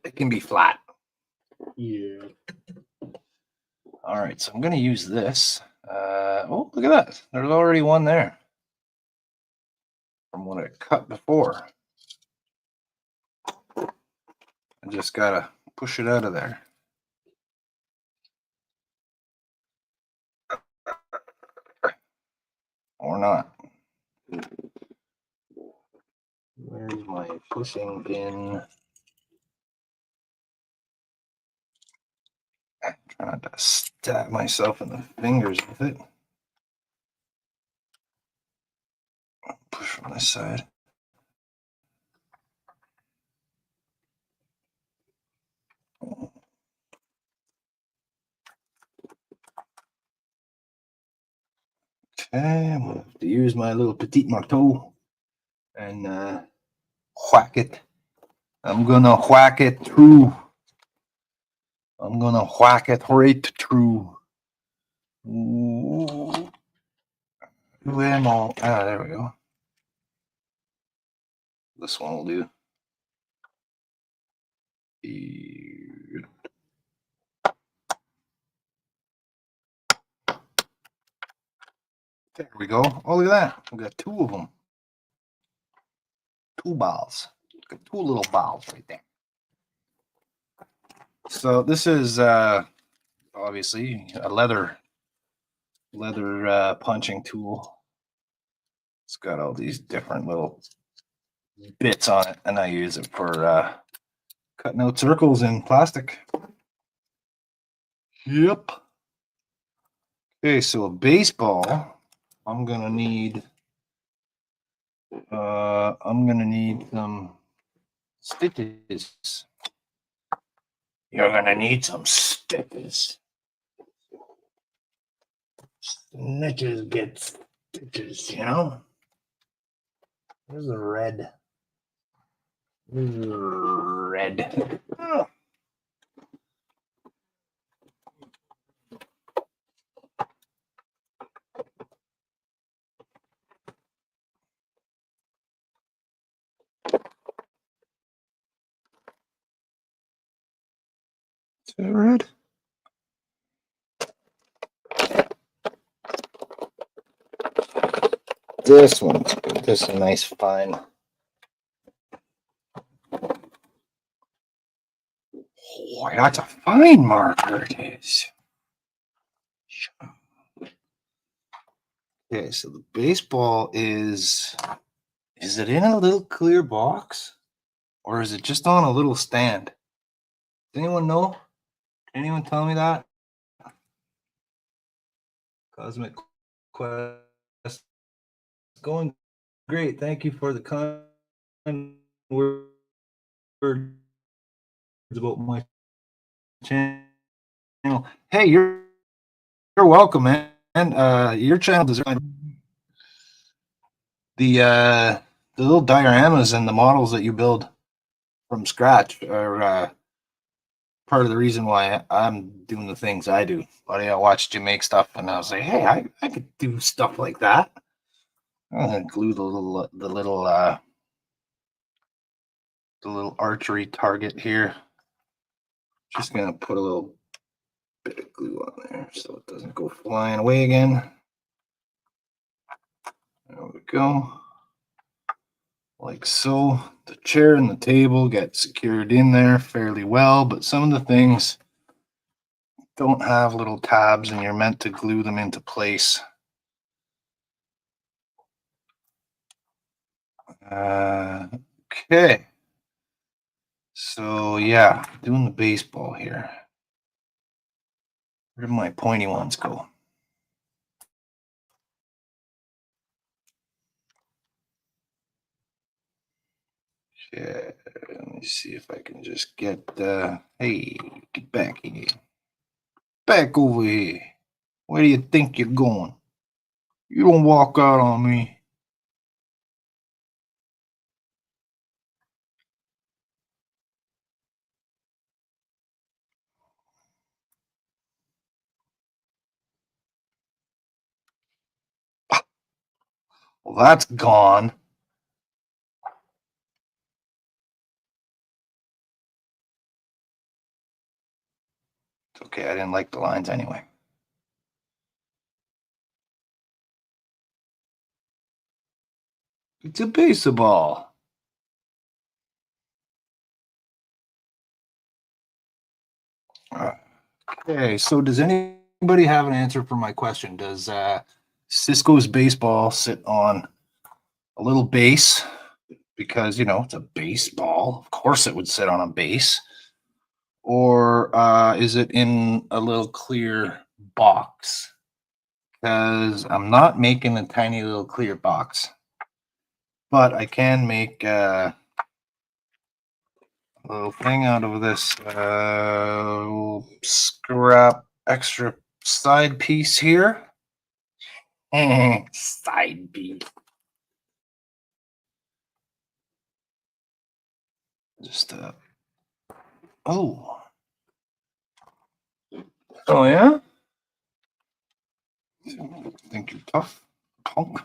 It can be flat. Yeah. All right, so I'm going to use this. Oh, look at that. There's already one there from what I cut before. I just got to push it out of there. not. Where's my pushing pin? I'm trying to stab myself in the fingers with it. Push from this side. Okay, I'm gonna have to use my little petit marteau and whack it. I'm gonna whack it through. I'm gonna whack it right through. Ooh. There we go. This one will do. There we go. Oh, look at that. We got two of them. Two balls. Got two little balls right there. So this is obviously a leather punching tool. It's got all these different little bits on it, and I use it for cutting out circles in plastic. Yep. Okay, so a baseball. I'm gonna need some stitches. You're gonna need some stitches. Snitches get stitches, you know? There's the red. Red. Oh. Is that red? This one's good. This is a nice fine. Oh, that's a fine marker it is. Okay, so the baseball is it in a little clear box? Or is it just on a little stand? Does anyone know? Can anyone tell me that? Cosmic Quest. Going great. Thank you for the kind words about my channel. Hey, you're welcome, man. Your channel design the little dioramas and the models that you build from scratch are part of the reason why I'm doing the things I do. I watched you make stuff, and I was like, hey, I could do stuff like that. I'm gonna glue the little archery target here. Just gonna put a little bit of glue on there so it doesn't go flying away again. There we go. Like so. The chair and the table get secured in there fairly well, but some of the things don't have little tabs and you're meant to glue them into place. Okay. So yeah, doing the baseball here. Where did my pointy ones go? Okay, let me see if I can just get hey, get back here. Back over here. Where do you think you're going? You don't walk out on me. Well, that's gone. It's okay, I didn't like the lines anyway. It's a baseball. Okay, so does anybody have an answer for my question? Does Cisco's baseball sit on a little base because, it's a baseball. Of course it would sit on a base. Or is it in a little clear box? Because I'm not making a tiny little clear box, but I can make a little thing out of this scrap extra side piece here. Side piece. Just oh. Oh yeah? Think you're tough, punk?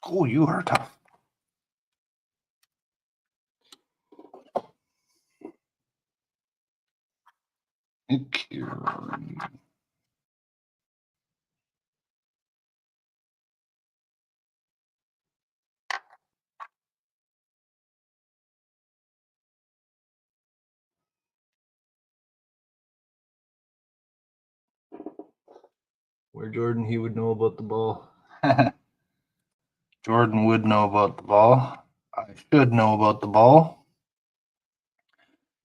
Oh, you are tough. Okay. Where Jordan, he would know about the ball. Jordan would know about the ball. I should know about the ball,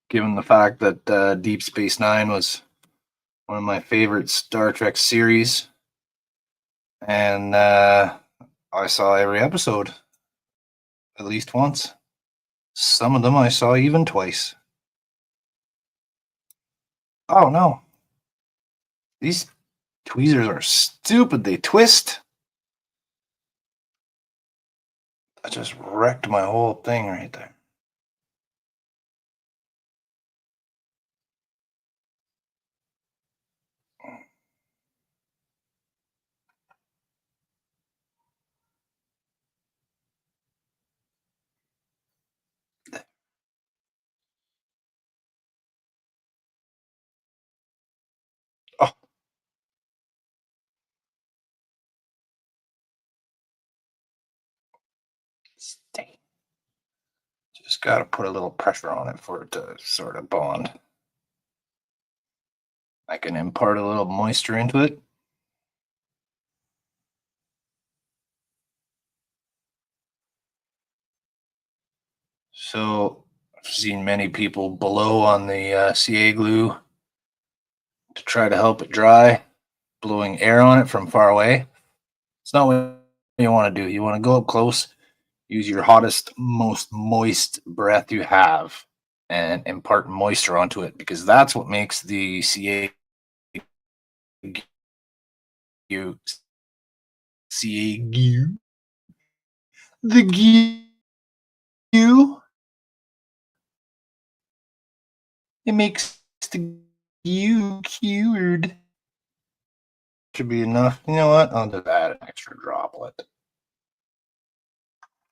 given the fact that Deep Space Nine was one of my favorite Star Trek series, and I saw every episode at least once. Some of them I saw even twice. Oh no, these tweezers are stupid. They twist. I just wrecked my whole thing right there. Oh, stay. Just got to put a little pressure on it for it to sort of bond. I can impart a little moisture into it. So I've seen many people blow on the CA glue to try to help it dry, blowing air on it from far away. It's not what you want to do. You want to go up close, use your hottest, most moist breath you have, and impart moisture onto it, because that's what makes the CA glue, CA glue, the glue. It makes the glue cured. Should be enough. You know what? I'll just add an extra droplet.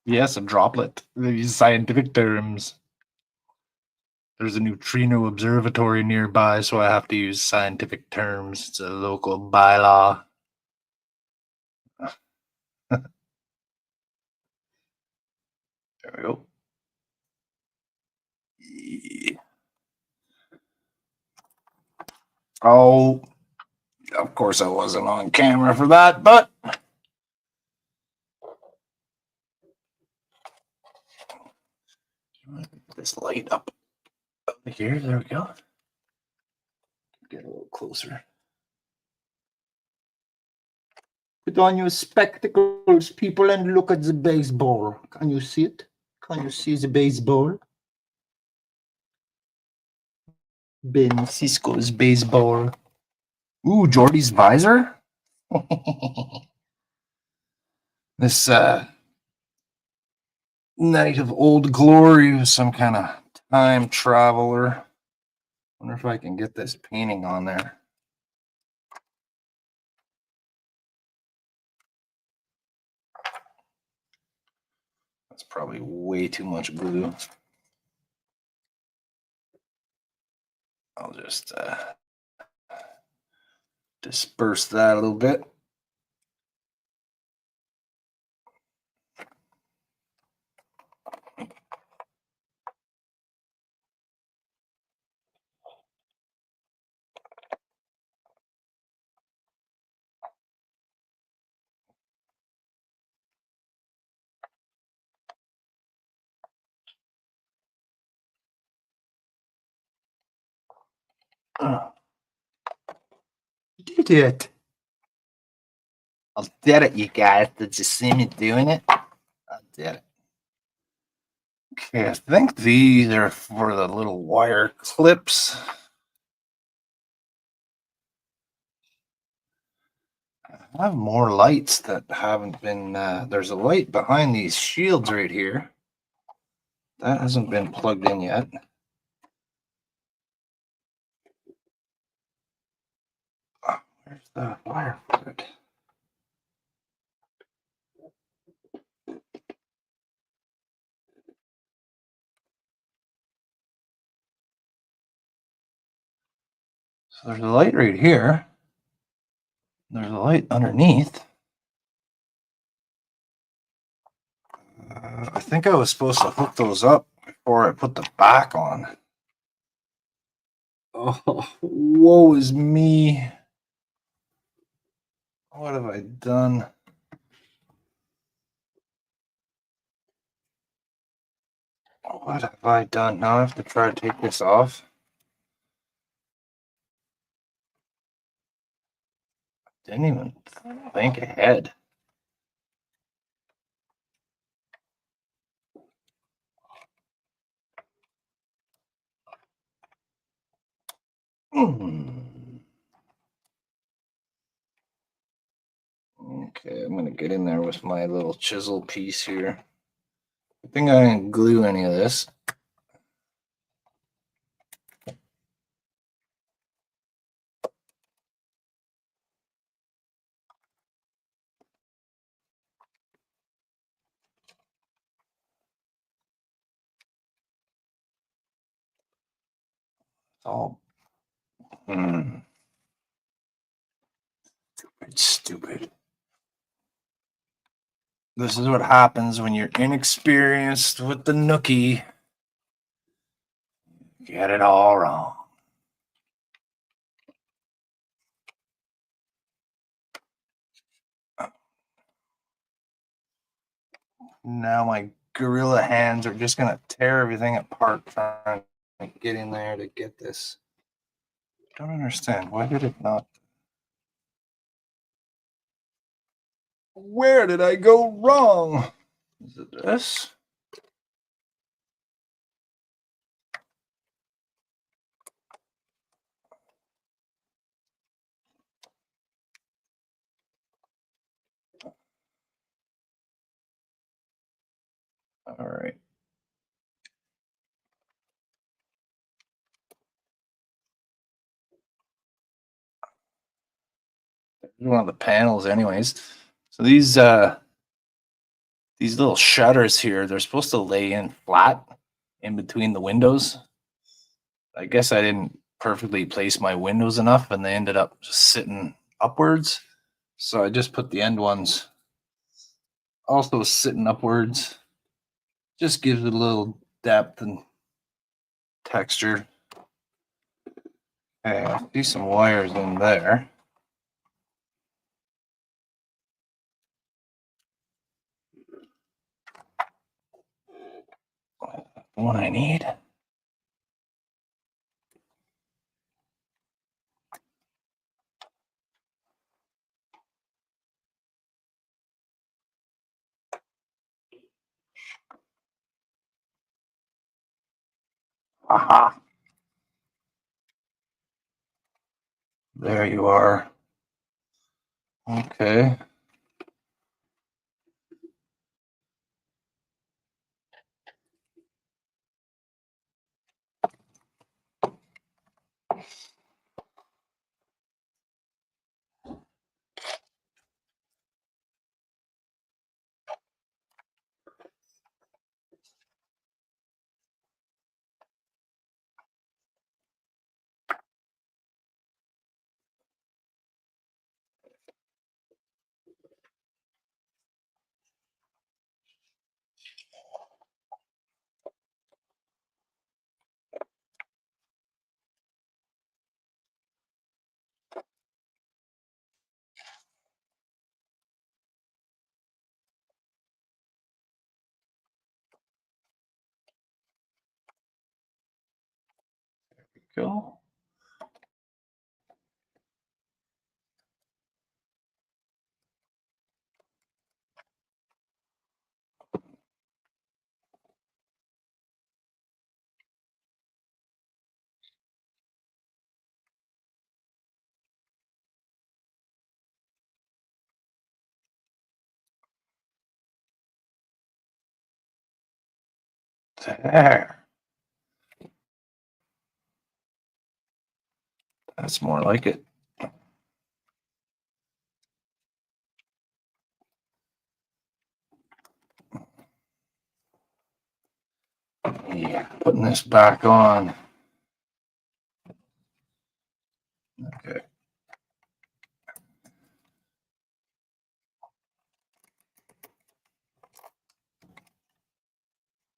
Yes, a droplet. These scientific terms. There's a neutrino observatory nearby, so I have to use scientific terms. It's a local bylaw. There we go. Yeah. Oh, of course I wasn't on camera for that, but this light up over here. There we go. Get a little closer. Put on your spectacles, people, and look at the baseball. Can you see it? Can you see the baseball? Ben Cisco's baseball. Ooh, Jordy's visor? This Knight of Old Glory was some kind of time traveler. Wonder if I can get this painting on there. That's probably way too much glue. I'll just disperse that a little bit. Oh, did it. I did it, you guys. Did you see me doing it? I did it. Okay, I think these are for the little wire clips. I have more lights that haven't been. There's a light behind these shields right here. That hasn't been plugged in yet. Where's the wire for it? So there's a light right here. There's a light underneath. I think I was supposed to hook those up before I put the back on. Oh, woe is me. What have I done? What have I done? Now I have to try to take this off. Didn't even think ahead. Okay, I'm gonna get in there with my little chisel piece here. I think I didn't glue any of this. It's all stupid. This is what happens when you're inexperienced with the Nookie. Get it all wrong. Now my gorilla hands are just gonna tear everything apart trying to get in there to get this. I don't understand. Why did it not? Where did I go wrong? Is it this? All right. One of the panels, anyways. So these little shutters here, they're supposed to lay in flat in between the windows. I guess I didn't perfectly place my windows enough, and they ended up just sitting upwards. So I just put the end ones also sitting upwards. Just gives it a little depth and texture. Okay, I see some wires in there. What I need. Aha. There you are. Okay. Go. There. That's more like it. Yeah, putting this back on. Okay.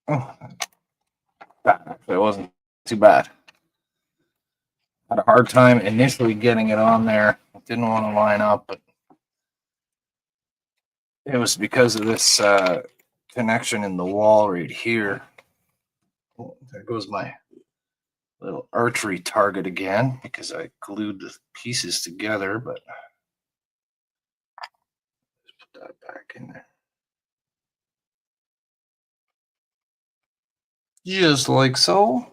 Oh, that actually wasn't too bad. Had a hard time initially getting it on there. Didn't want to line up, but it was because of this connection in the wall right here. Oh, there goes my little archery target again because I glued the pieces together, but let's put that back in there. Just like so.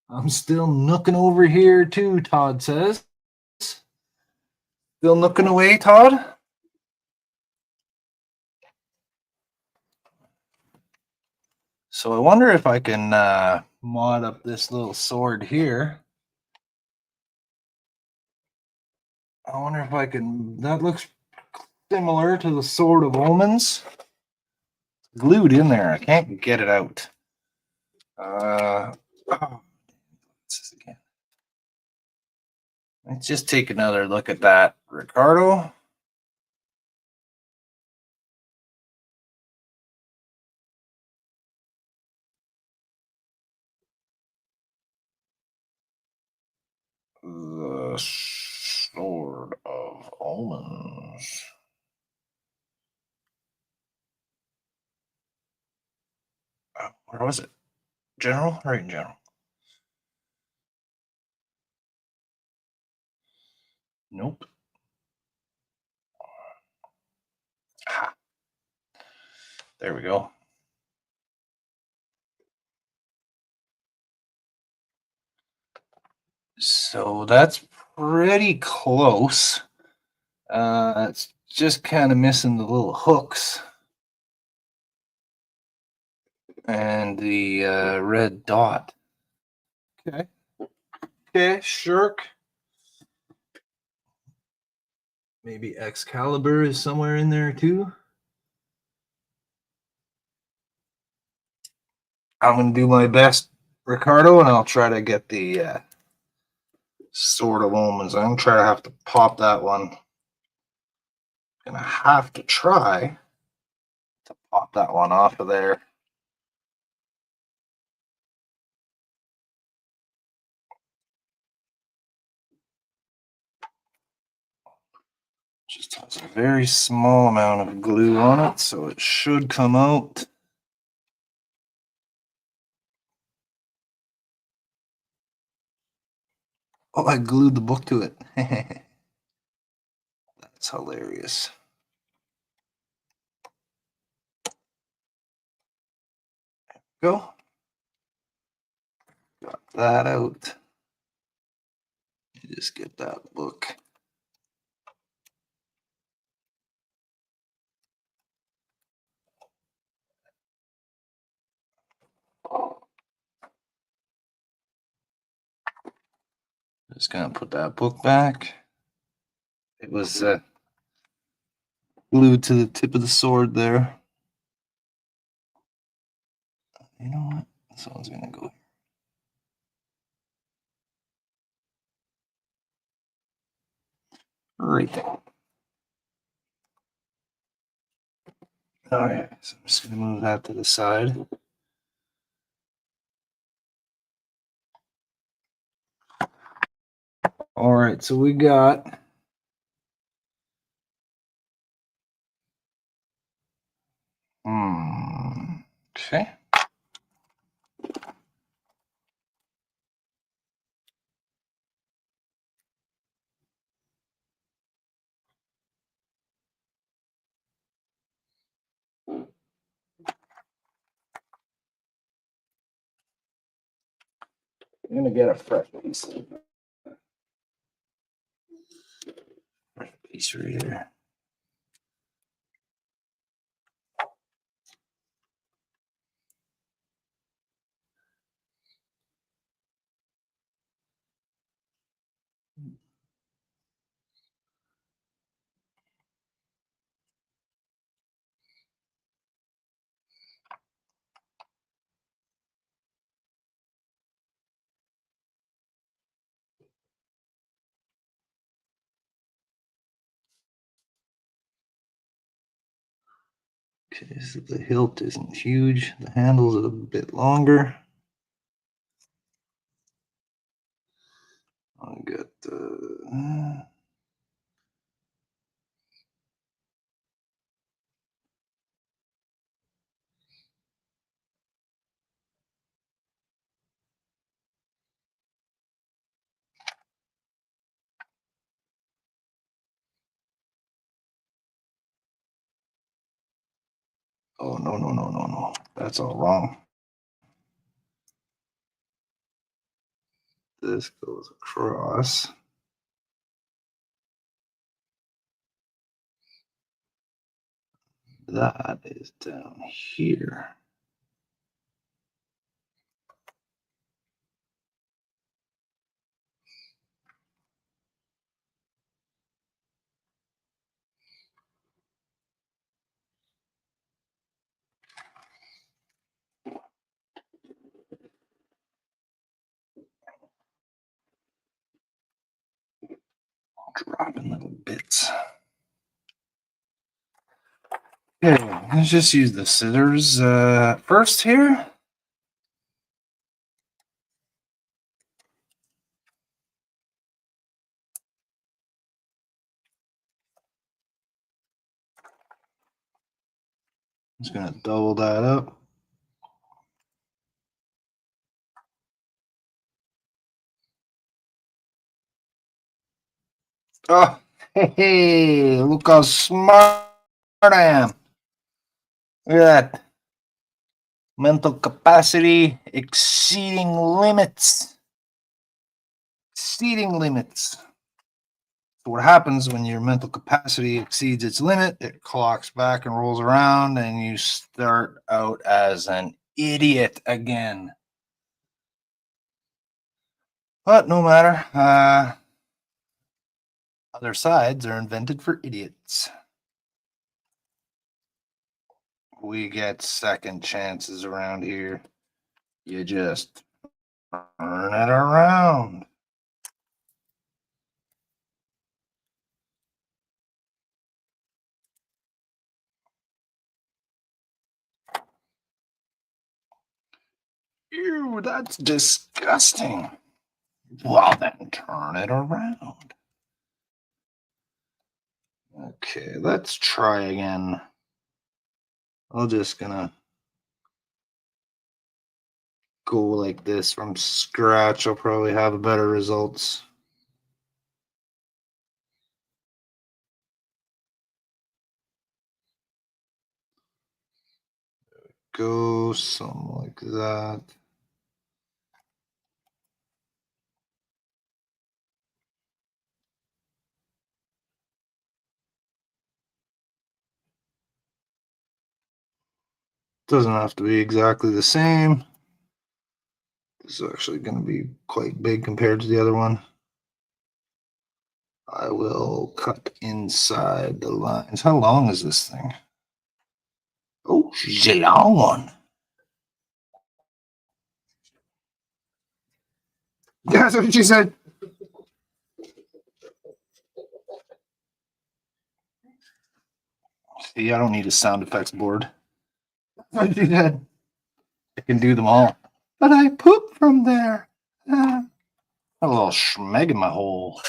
I'm still nooking over here too, Todd says. Still nooking away, Todd? So I wonder if I can mod up this little sword here. I wonder if I can. That looks similar to the Sword of Omens. Glued in there. I can't get it out. Oh, what's this again? Let's just take another look at that, Ricardo. The Sword of Omens. Where was it? General? Right in general. Nope. Ah, there we go. So that's pretty close. It's just kind of missing the little hooks and the red dot. Okay. Okay, Shirk. Maybe Excalibur is somewhere in there too. I'm gonna do my best, Ricardo, and I'll try to get the Sword of Omens. I'm gonna have to pop that one. Gonna have to try to pop that one off of there. Just has a very small amount of glue on it, so it should come out. Oh, I glued the book to it. That's hilarious. Go. Got that out. Just get that book. Just gonna put that book back. It was glued to the tip of the sword there. You know what? This one's gonna go right there. All right, so I'm just gonna move that to the side. All right, so we got okay. I'm gonna get a fresh piece. Fresh piece right here. Okay, so the hilt isn't huge. The handle's a bit longer. I got the. Oh, no. That's all wrong. This goes across. That is down here. Dropping little bits. Okay, let's just use the scissors first here. Just gonna double that up. Oh, hey, look how smart I am. Look at that. Mental capacity exceeding limits. Exceeding limits. So what happens when your mental capacity exceeds its limit? It clocks back and rolls around, and you start out as an idiot again. But no matter. Other sides are invented for idiots. We get second chances around here. You just turn it around. Ew, that's disgusting. Well, then turn it around. Okay, let's try again. I'm just gonna go like this from scratch. I'll probably have better results. Go something like that. Doesn't have to be exactly the same. This is actually going to be quite big compared to the other one. I will cut inside the lines. How long is this thing? Oh, she's a long one. That's what she said. See, I don't need a sound effects board. That's what she said. I can do them all. But I poop from there. A little schmeg in my hole.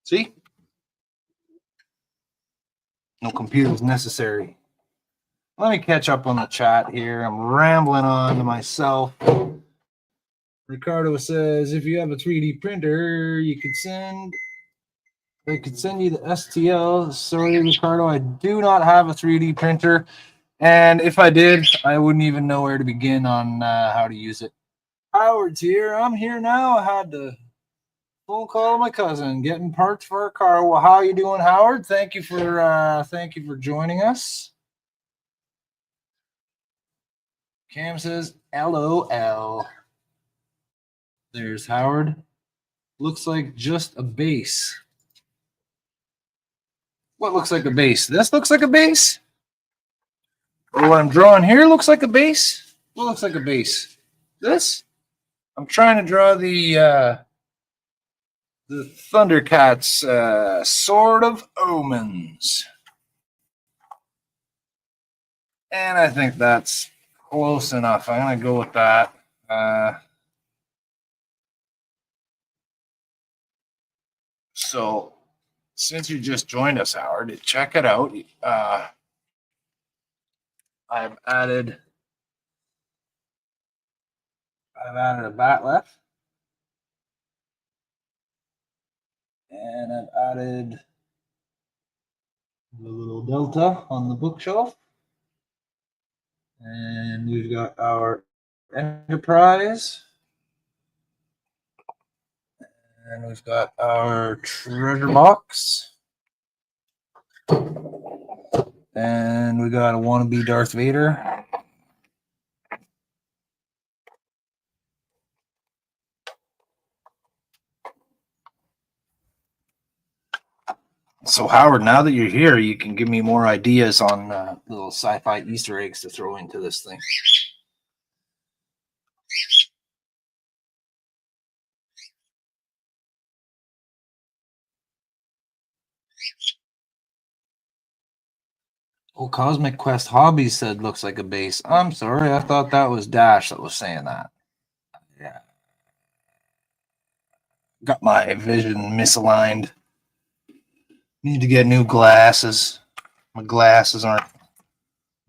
See? No computers necessary. Let me catch up on the chat here. I'm rambling on to myself. Ricardo says if you have a 3D printer, they could send you the STL. Sorry, Ricardo, I do not have a 3D printer. And if I did, I wouldn't even know where to begin on how to use it. Howard's here. I'm here now. I had to phone call my cousin getting parts for a car. Well, how you doing, Howard? Thank you for joining us. Cam says LOL. There's Howard. Looks like just a base. What looks like a base? This looks like a base? Or what I'm drawing here looks like a base? What looks like a base? This? I'm trying to draw the Thundercats Sword of Omens. And I think that's close enough. I'm going to go with that. So, since you just joined us, Howard, check it out. I've added a bat left, and I've added the little delta on the bookshelf, and we've got our Enterprise, and we've got our treasure box, and we got a wannabe Darth Vader. So Howard, now that you're here, you can give me more ideas on little sci-fi Easter eggs to throw into this thing. Oh, Cosmic Quest Hobbies said looks like a base. I'm sorry, I thought that was Dash that was saying that. Yeah. Got my vision misaligned. Need to get new glasses. My glasses aren't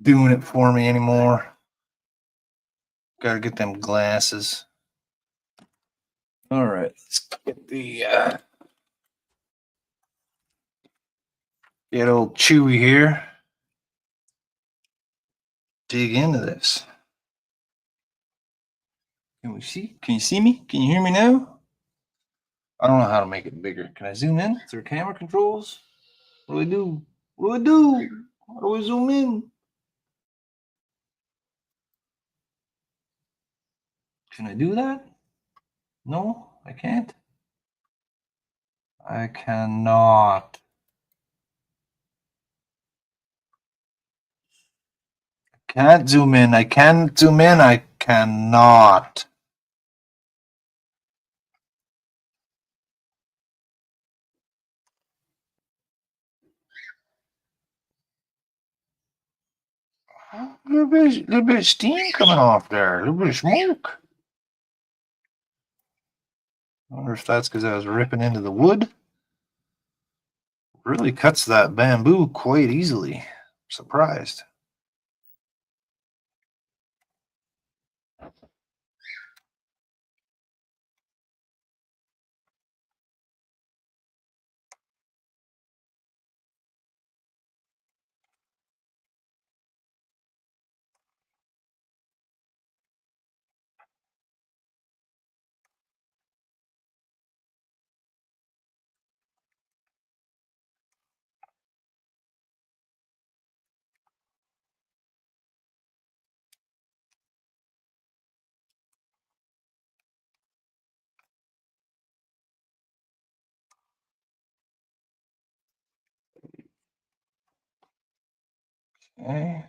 doing it for me anymore. Gotta get them glasses. All right, let's get the get old Chewy here. Dig into this. Can we see? Can you see me? Can you hear me now? I don't know how to make it bigger. Can I zoom in? Is there camera controls? What do I do? What do I do? How do I zoom in? Can I do that? No, I can't. I cannot. Can't zoom in. I can zoom in. I cannot. A little bit of steam coming off there. A little bit of smoke. I wonder if that's because I was ripping into the wood. Really cuts that bamboo quite easily. I'm surprised. Okay.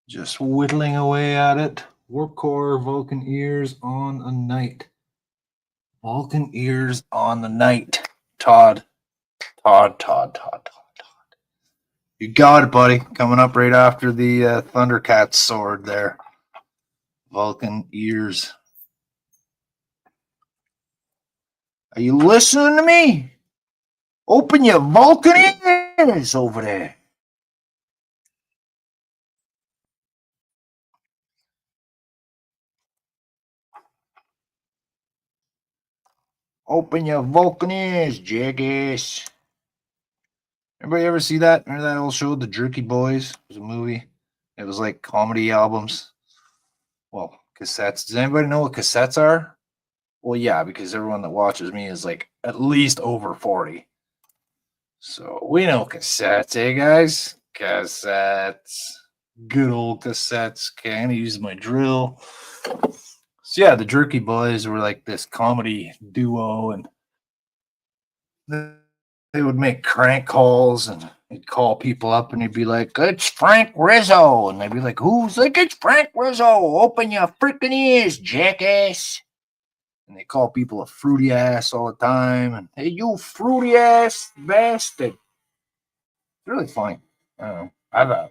Just whittling away at it. Warp core, Vulcan ears on a night. Vulcan ears on the night. Todd. You got it, buddy. Coming up right after the Thundercat sword there. Vulcan ears. Are you listening to me? Open your Vulcan ears over there. Open your Vulcan ears, jackass. Everybody ever see that? Remember that old show, The Jerky Boys? It was a movie. It was like comedy albums. Well, cassettes. Does anybody know what cassettes are? Well, yeah, because everyone that watches me is like at least over 40. So we know cassettes, eh, guys? Cassettes. Good old cassettes. Okay, I'm going to use my drill. So, yeah, the Jerky Boys were like this comedy duo, and they would make crank calls and He'd call people up and he'd be like, "It's Frank Rizzo," and they'd be like, "Who's?" Like, "It's Frank Rizzo. Open your freaking ears, jackass." And they call people a fruity ass all the time. And hey, you fruity ass bastard. It's really funny. I don't know.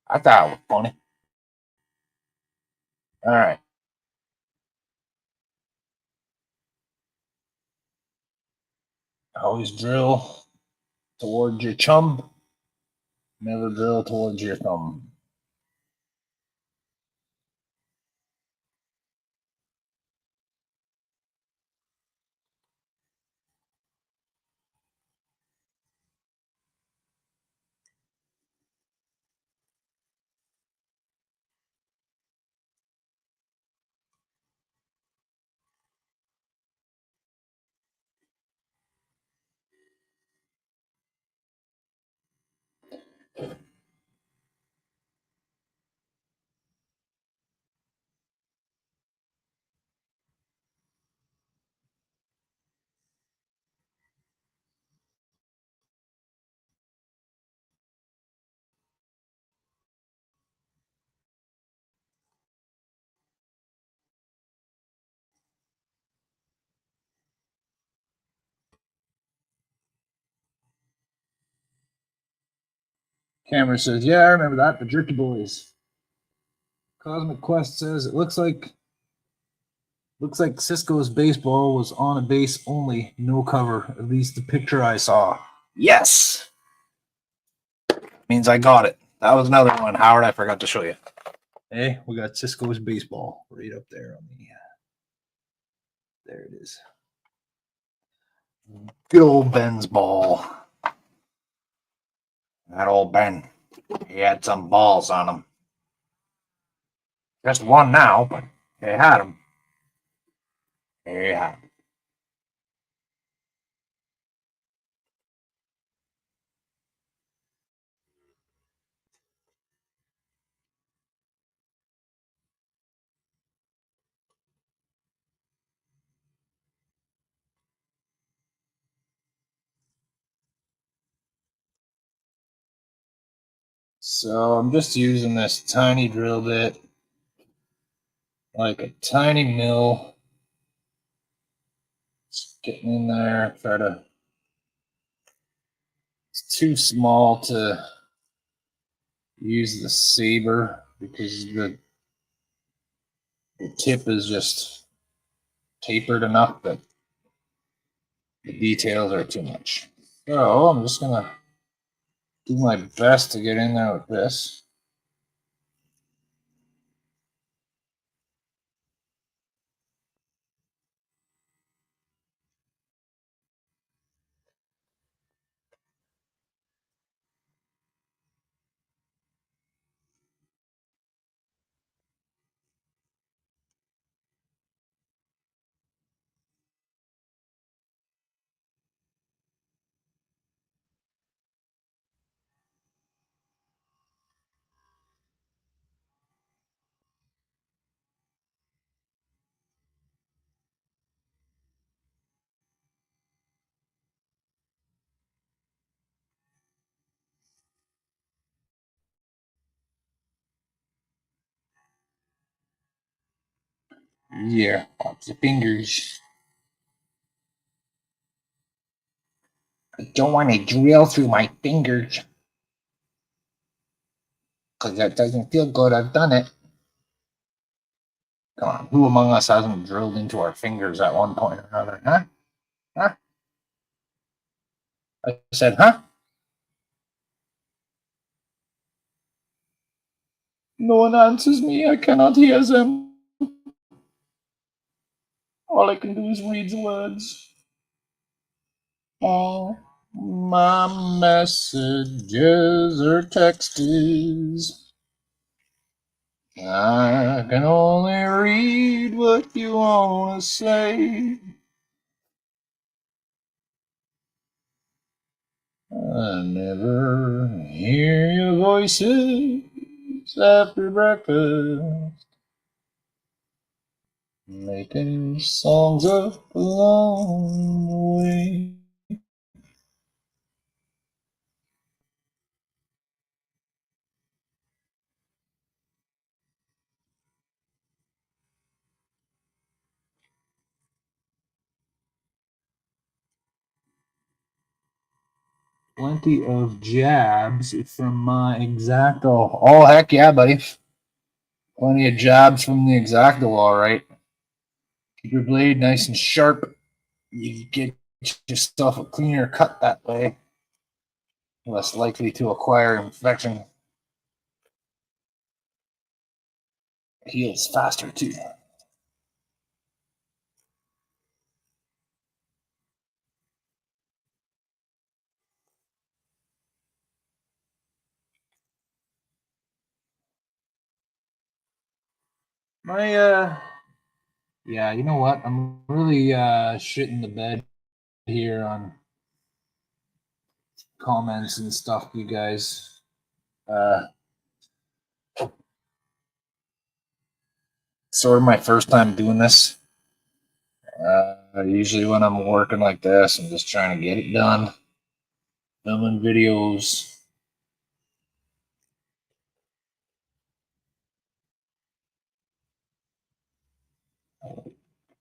I thought it was funny. All right. Always drill towards your chum. Never drill towards your thumb. Camera says, "Yeah, I remember that. The Jerky Boys." Cosmic Quest says, looks like Cisco's baseball was on a base only, no cover. At least the picture I saw." Yes, means I got it. That was another one, Howard. I forgot to show you. Hey, we got Cisco's baseball right up there on the. There it is. Good old Ben's ball. That old Ben. He had some balls on him. Just one now, but he had him. He had him. So I'm just using this tiny drill bit, like a tiny mill. Just getting in there, try to. It's too small to use the saber because the tip is just tapered enough that the details are too much. So I'm just gonna do my best to get in there with this. Yeah, lots of fingers. I don't want to drill through my fingers because that doesn't feel good. I've done it. Come on, who among us hasn't drilled into our fingers at one point or another? Huh? Huh? I said, huh? No one answers me. I cannot hear them. All I can do is read the words. All my messages or texts. I can only read what you want to say. I never hear your voices after breakfast, making songs up along the way. plenty of jabs from my Exacto. Oh, heck yeah, buddy. Plenty of jabs from the Exacto, all right. Keep your blade nice and sharp. You get yourself a cleaner cut that way. Less likely to acquire infection. Heals faster, too. Yeah, you know what? I'm really shitting the bed here on comments and stuff, you guys. Sort of my first time doing this. Usually when I'm working like this, I'm just trying to get it done. Filming videos.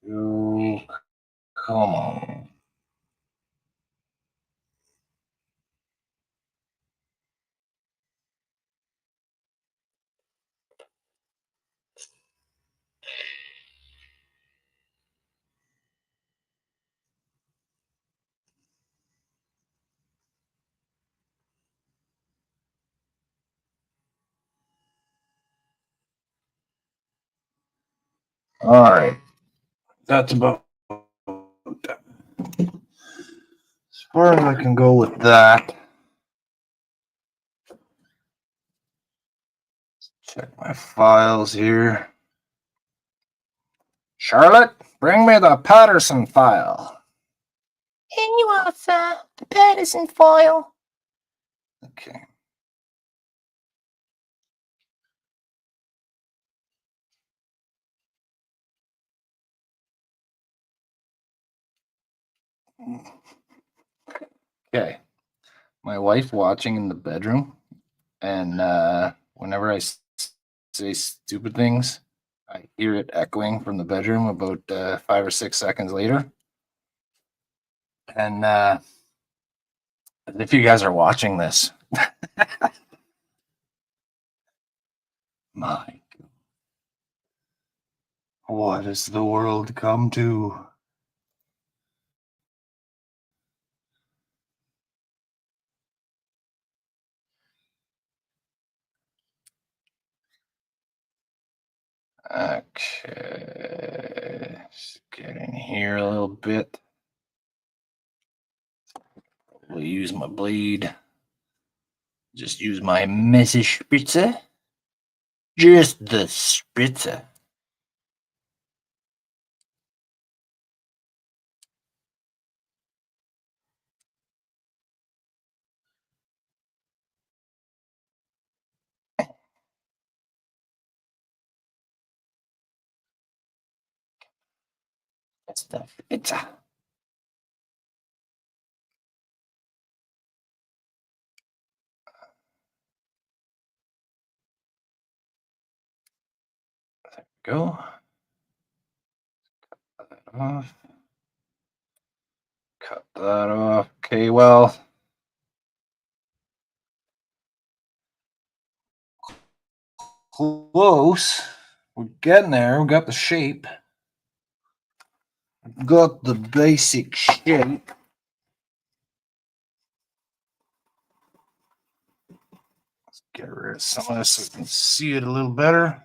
Oh, come on. All right. That's about as far as I can go with that. Check my files here. Charlotte, bring me the Patterson file. Here you are, sir. The Patterson file. Okay. Okay. My wife watching in the bedroom, and whenever I say stupid things, I hear it echoing from the bedroom about 5 or 6 seconds later. And if you guys are watching this, my, what has the world come to? Okay, let's get in here a little bit. We'll use my blade. Just use my messy spritzer. Just the spritzer. That's the spritzer. There we go. Cut that off. Cut that off. Okay, well, close. We're getting there. We got the shape. Got the basic shape. Let's get rid of some of this so we can see it a little better.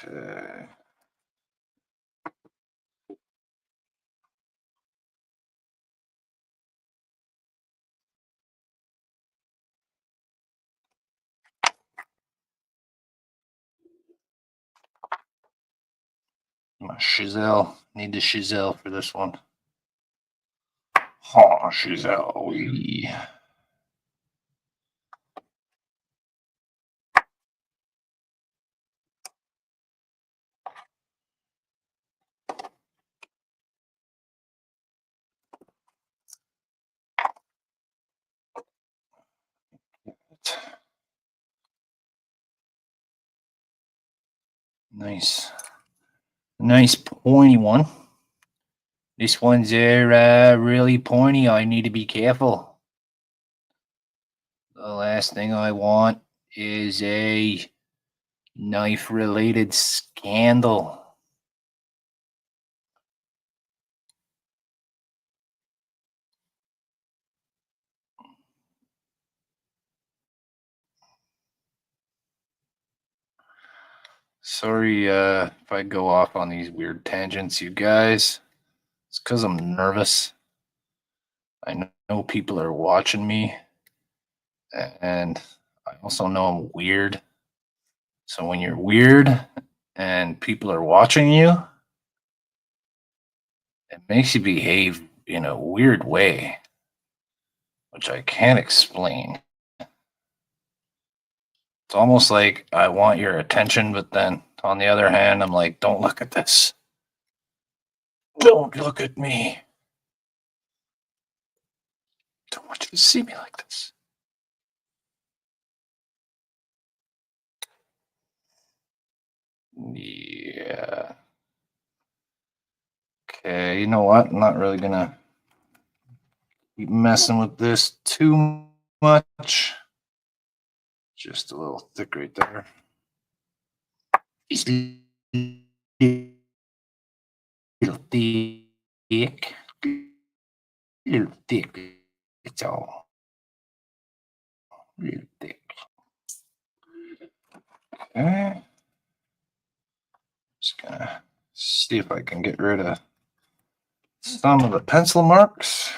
Okay. My chisel. Need the chisel for this one. Oh, chisel. Wee. Nice. Nice pointy one. This one's really pointy. I need to be careful. The last thing I want is a knife-related scandal. Sorry if I go off on these weird tangents, you guys. It's because I'm nervous. I know people are watching me, and I also know I'm weird. So when you're weird and people are watching you, it makes you behave in a weird way, which I can't explain. It's almost like I want your attention, but then on the other hand, I'm like, don't look at this. Don't look at me. Don't want you to see me like this. Yeah. Okay, you know what? I'm not really gonna keep messing with this too much. Just a little thick right there. Just a little thick. Little thick. It's all. Little thick. Okay. Just gonna see if I can get rid of some of the pencil marks.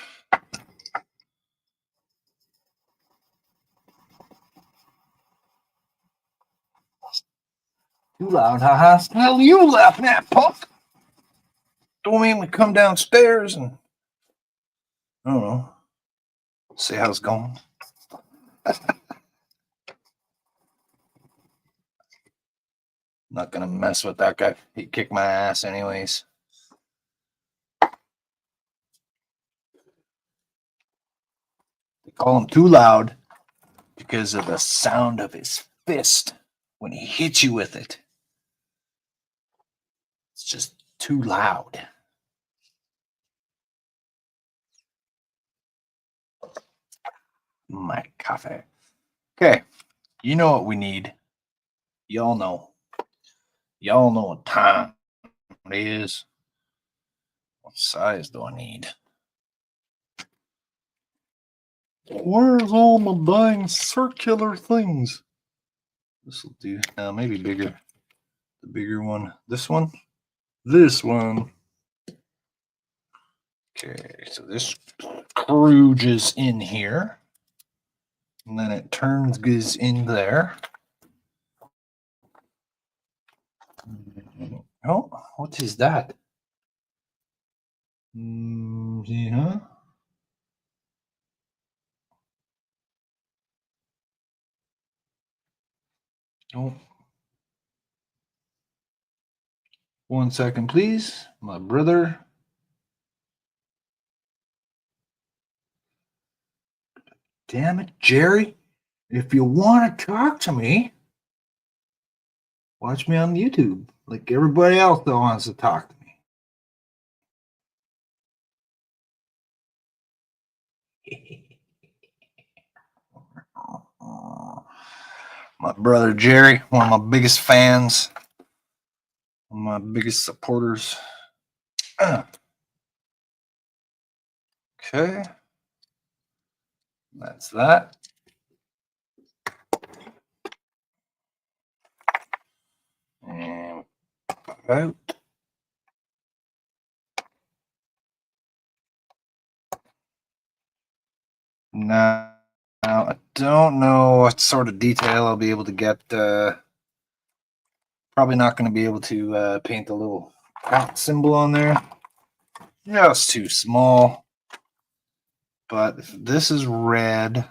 Too loud, haha. What the hell are you laughing at, punk? Don't make me come downstairs and I don't know. See how it's going. Not gonna mess with that guy. He kicked my ass anyways. They call him too loud because of the sound of his fist when he hits you with it. It's just too loud. My coffee. Okay, you know what we need. Y'all know. Y'all know what time it is. What size do I need? Where's all my dang circular things? This will do. Maybe bigger. The bigger one. This one? This one. Okay, so this scrooges in here. And then it turns goes in there. Oh, what is that? Yeah. Oh. 1 second, please. My brother. Damn it, Jerry. If you want to talk to me, watch me on YouTube like everybody else that wants to talk to me. My brother Jerry, one of my biggest fans, one of my biggest supporters. Okay. That's that. And out. Now, I don't know what sort of detail I'll be able to get. Probably not going to be able to paint the little cat symbol on there. Yeah, it's too small. But if this is red,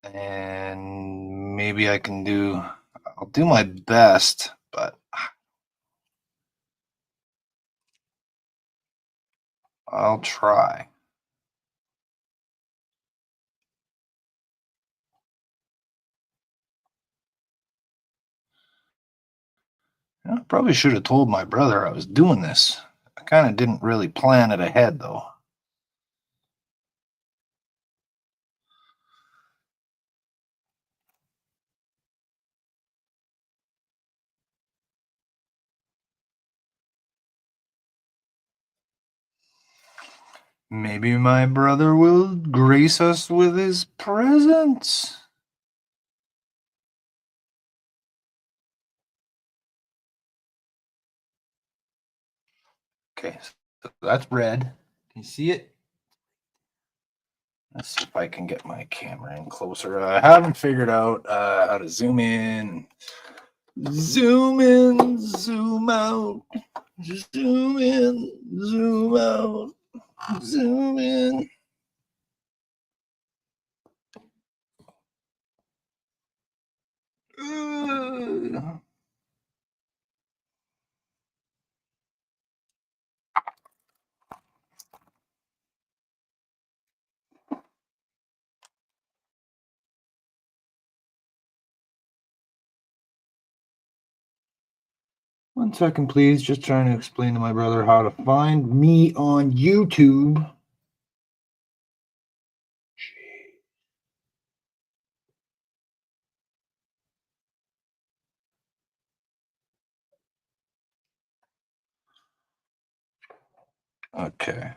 and maybe I can do, I'll do my best, but I'll try. I probably should have told my brother I was doing this. I kind of didn't really plan it ahead, though. Maybe my brother will grace us with his presence. Okay, so that's red. Can you see it? Let's see if I can get my camera in closer. I haven't figured out how to zoom in, zoom out, zoom in, zoom out, zoom in. Ugh. 1 second, please. Just trying to explain to my brother how to find me on YouTube. Okay.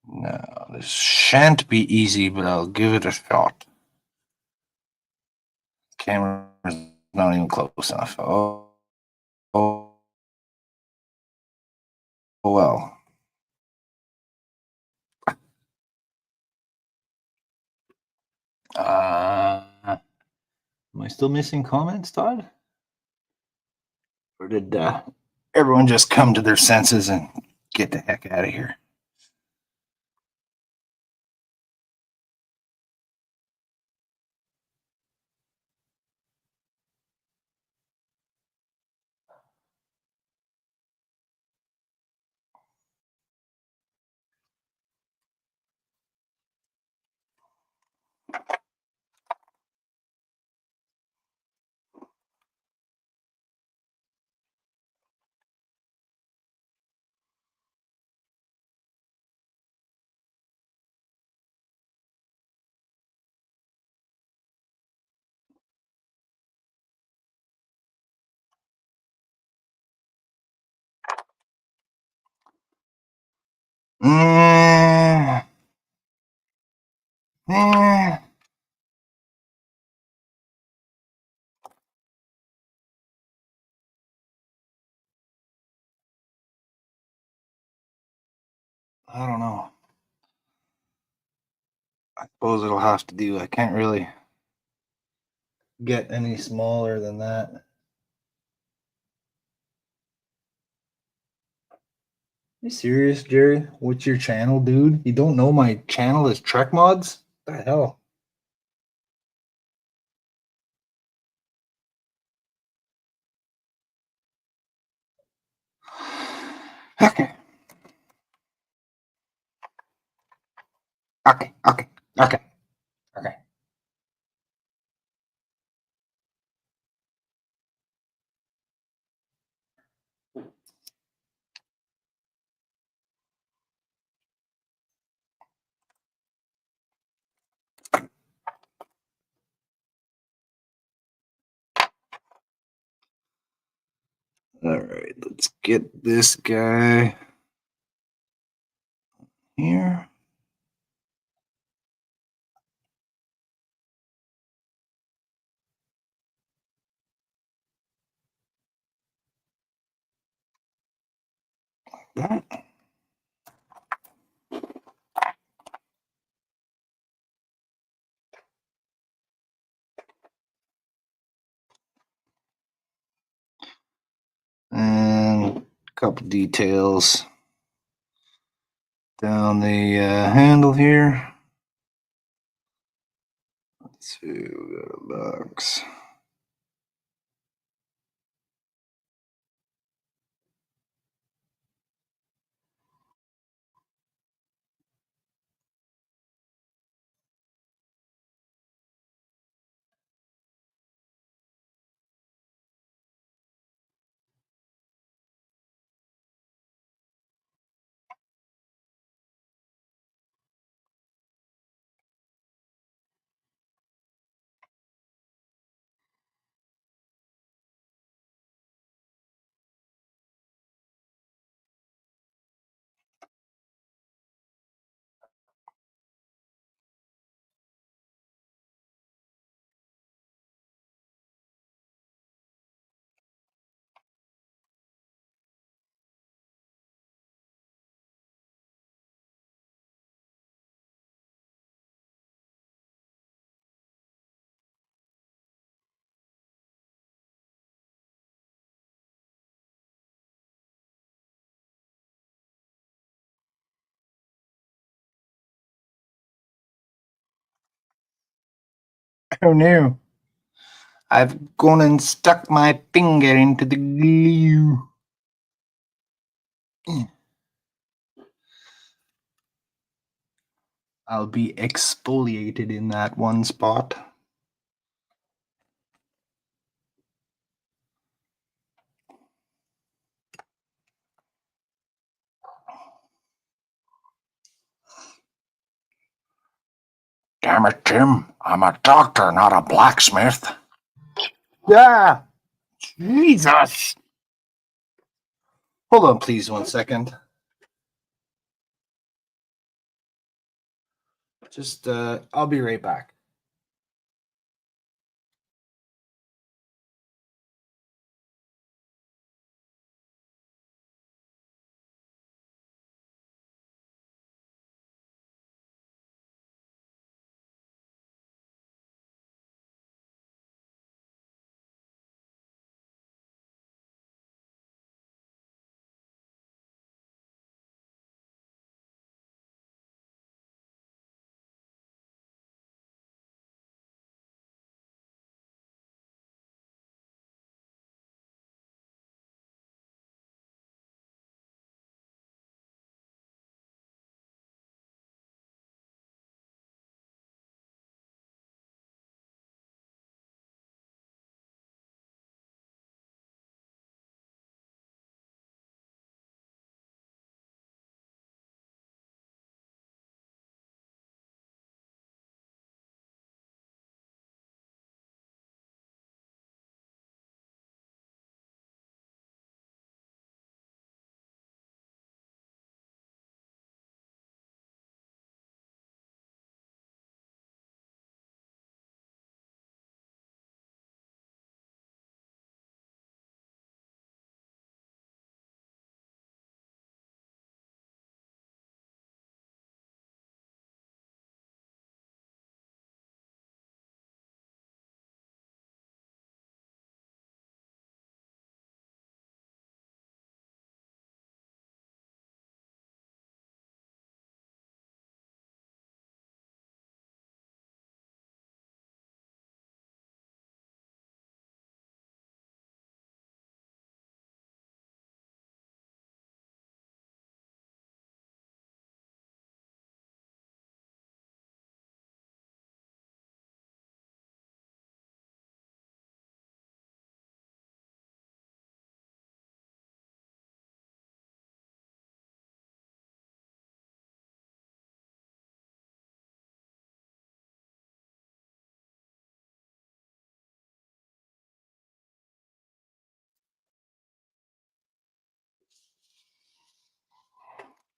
Now, this shan't be easy, but I'll give it a shot. Camera's not even close enough. Oh, oh well. Am I still missing comments, Todd? Or did everyone just come to their senses and get the heck out of here? Mm, mm, I don't know. I suppose it'll have to do. I can't really get any smaller than that. You serious, Jerry? What's your channel, dude? You don't know my channel is Trek Mods? What the hell? Okay, okay. Okay. All right, let's get this guy here. That. And a couple details down the handle here. Let's see, we got a box. Oh no. I've gone and stuck my finger into the glue. I'll be exfoliated in that one spot. Damn it, Tim. I'm a doctor, not a blacksmith. Yeah. Jesus. Hold on, please, 1 second. Just, I'll be right back.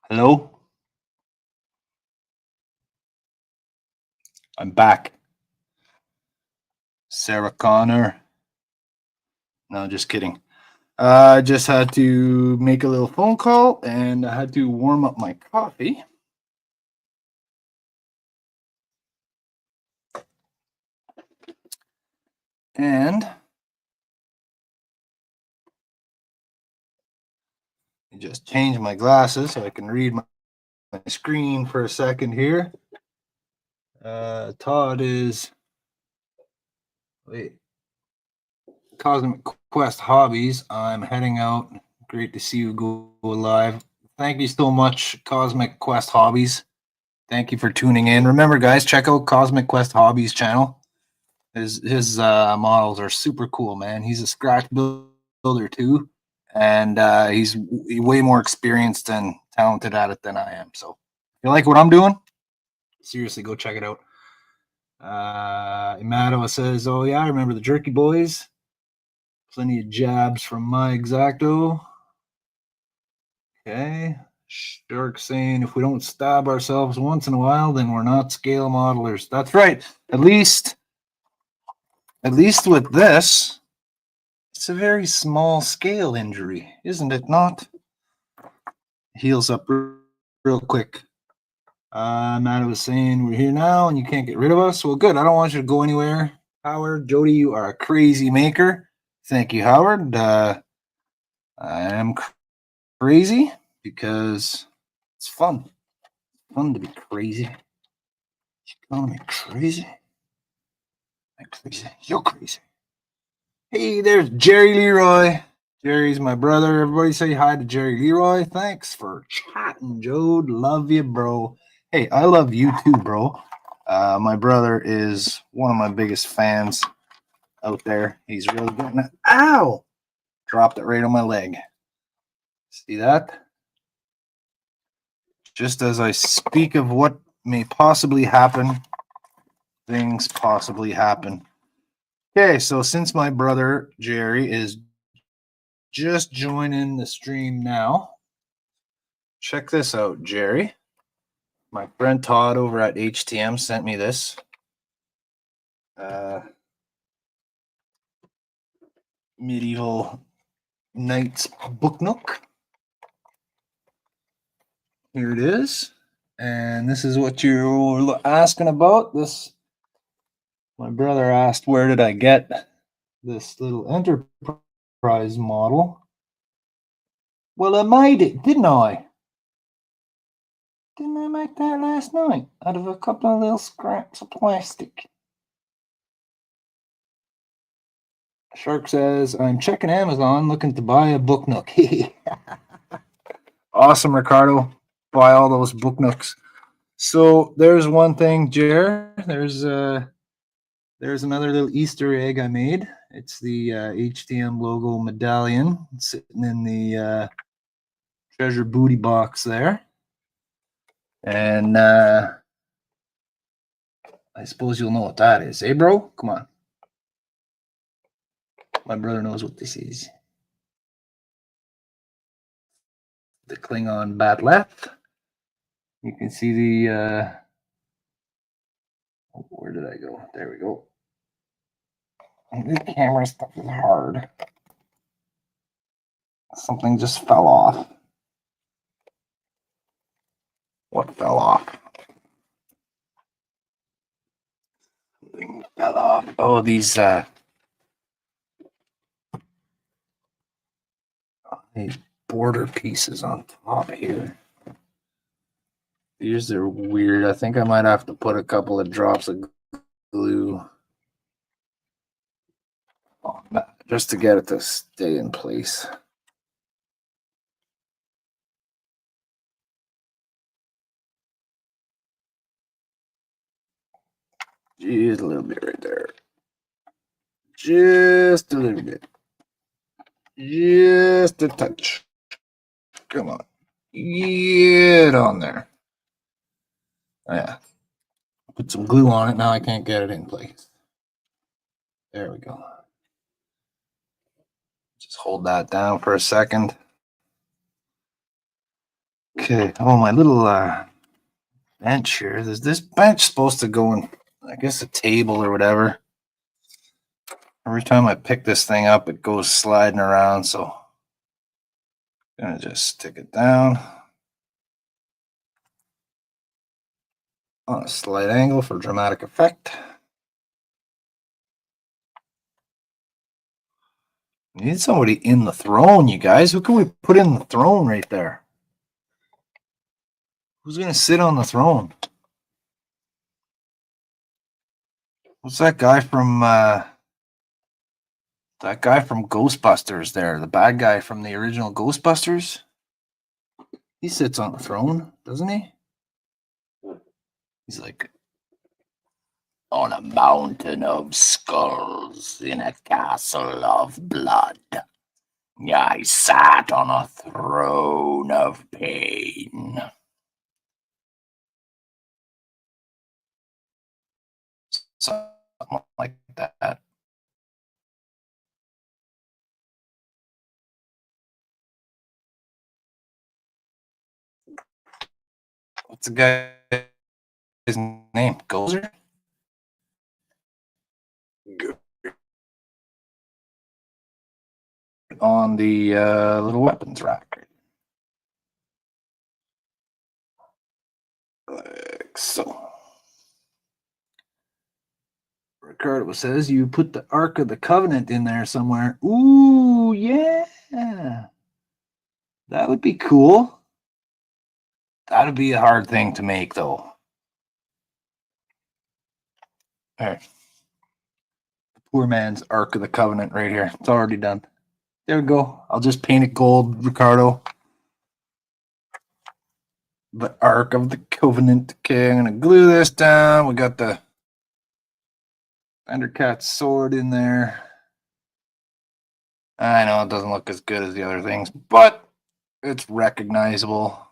Hello? I'm back. Sarah Connor. No, just kidding. I just had to make a little phone call and I had to warm up my coffee. And I just change my glasses so I can read my screen for a second here. Todd is Cosmic Quest Hobbies. I'm heading out. Great to see you go live. Thank you so much, Cosmic Quest Hobbies. Thank you for tuning in. Remember, guys, check out Cosmic Quest Hobbies channel. His models are super cool, man. He's a scratch builder too, and he's way more experienced and talented at it than I am. So, if you like what I'm doing, seriously, go check it out. Imado says, "Oh yeah, I remember the Jerky Boys. Plenty of jabs from my Exacto." Okay. Shark saying, "If we don't stab ourselves once in a while, then we're not scale modelers." That's right. At least with this, it's a very small scale injury, isn't it not? Heals up real quick. Matt was saying, "We're here now and you can't get rid of us." Well, good. I don't want you to go anywhere. Howard, Jody, you are a crazy maker. Thank you, Howard. I am crazy because it's fun. Fun to be crazy. You calling me crazy? I'm crazy. You're crazy. Hey, there's Jerry Leroy. Jerry's my brother. Everybody say hi to Jerry Leroy. Thanks for chatting, Jode. Love you, bro. Hey, I love you too, bro. My brother is one of my biggest fans out there. He's really getting it. Ow! Dropped it right on my leg. See that? Just as I speak of what may possibly happen, things possibly happen. Okay, so since my brother Jerry is just joining the stream now, check this out, Jerry. My friend Todd over at HTM sent me this. Medieval Knights book Nook. Here it is. And this is what you were asking about. This, my brother asked, where did I get this little Enterprise model? Well, I made it, didn't I? Didn't I make that last night out of a couple of little scraps of plastic? Shark says, I'm checking Amazon looking to buy a book Nook. Awesome, Ricardo. Buy all those book Nooks. So there's one thing, Jer. There's another little Easter egg I made. It's the HTM logo medallion sitting in the treasure booty box there. And I suppose you'll know what that is, eh, bro? Come on. My brother knows what this is. The Klingon bat left. You can see the where did I go? There we go. The camera stuff is hard. Something just fell off. What fell off? Something fell off. Oh, these border pieces on top here. These are weird. I think I might have to put a couple of drops of glue on that just to get it to stay in place. Just a little bit right there. Just a little bit. Just a touch. Come on. Get on there. Oh, yeah. Put some glue on it. Now I can't get it in place. There we go. Just hold that down for a second. Okay. Oh, my little bench here. There's this bench supposed to go in, I guess, a table or whatever. Every time I pick this thing up, it goes sliding around. So I'm going to just stick it down on a slight angle for dramatic effect. We need somebody in the throne, you guys. Who can we put in the throne right there? Who's going to sit on the throne? What's that guy from Ghostbusters there? The bad guy from the original Ghostbusters? He sits on the throne, doesn't he? He's like, on a mountain of skulls in a castle of blood, I sat on a throne of pain. Something like that. What's the guy's name? Gozer? On the little weapons rack. Like so. Ricardo says you put the Ark of the Covenant in there somewhere. Ooh, yeah. That would be cool. That'd be a hard thing to make, though. All right. Poor man's Ark of the Covenant right here. It's already done. There we go. I'll just paint it gold, Ricardo. The Ark of the Covenant. Okay, I'm gonna glue this down. We got the Thundercat sword in there. I know it doesn't look as good as the other things, but it's recognizable.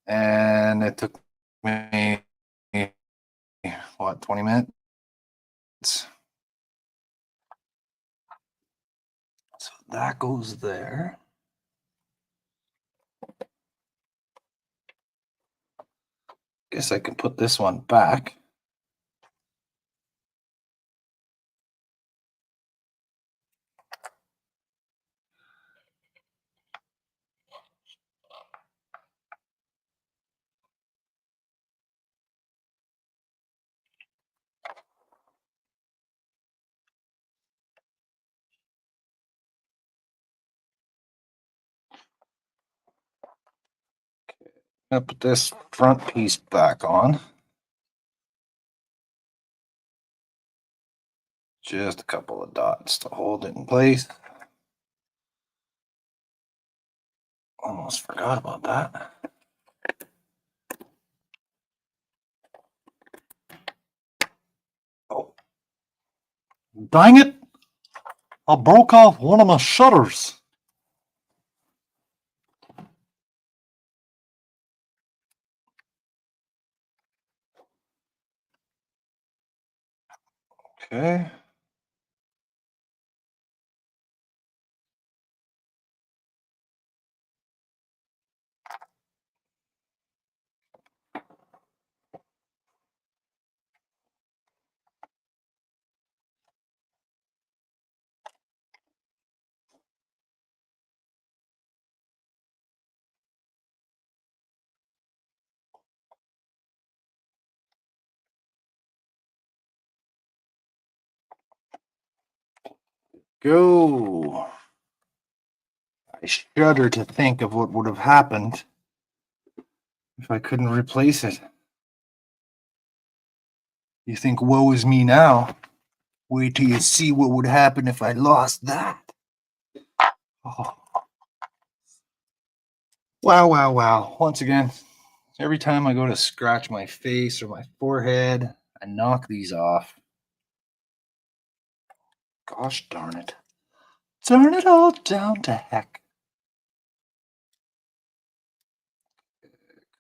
And it took me, what, 20 minutes? So that goes there. Guess I can put this one back. I'm gonna put this front piece back on. Just a couple of dots to hold it in place. Almost forgot about that. Oh, dang it! I broke off one of my shutters. Okay. Go. I shudder to think of what would have happened if I couldn't replace it. You think, woe is me now. Wait till you see what would happen if I lost that. Oh. Wow, wow, wow. Once again, every time I go to scratch my face or my forehead, I knock these off. Gosh darn it. Turn it all down to heck.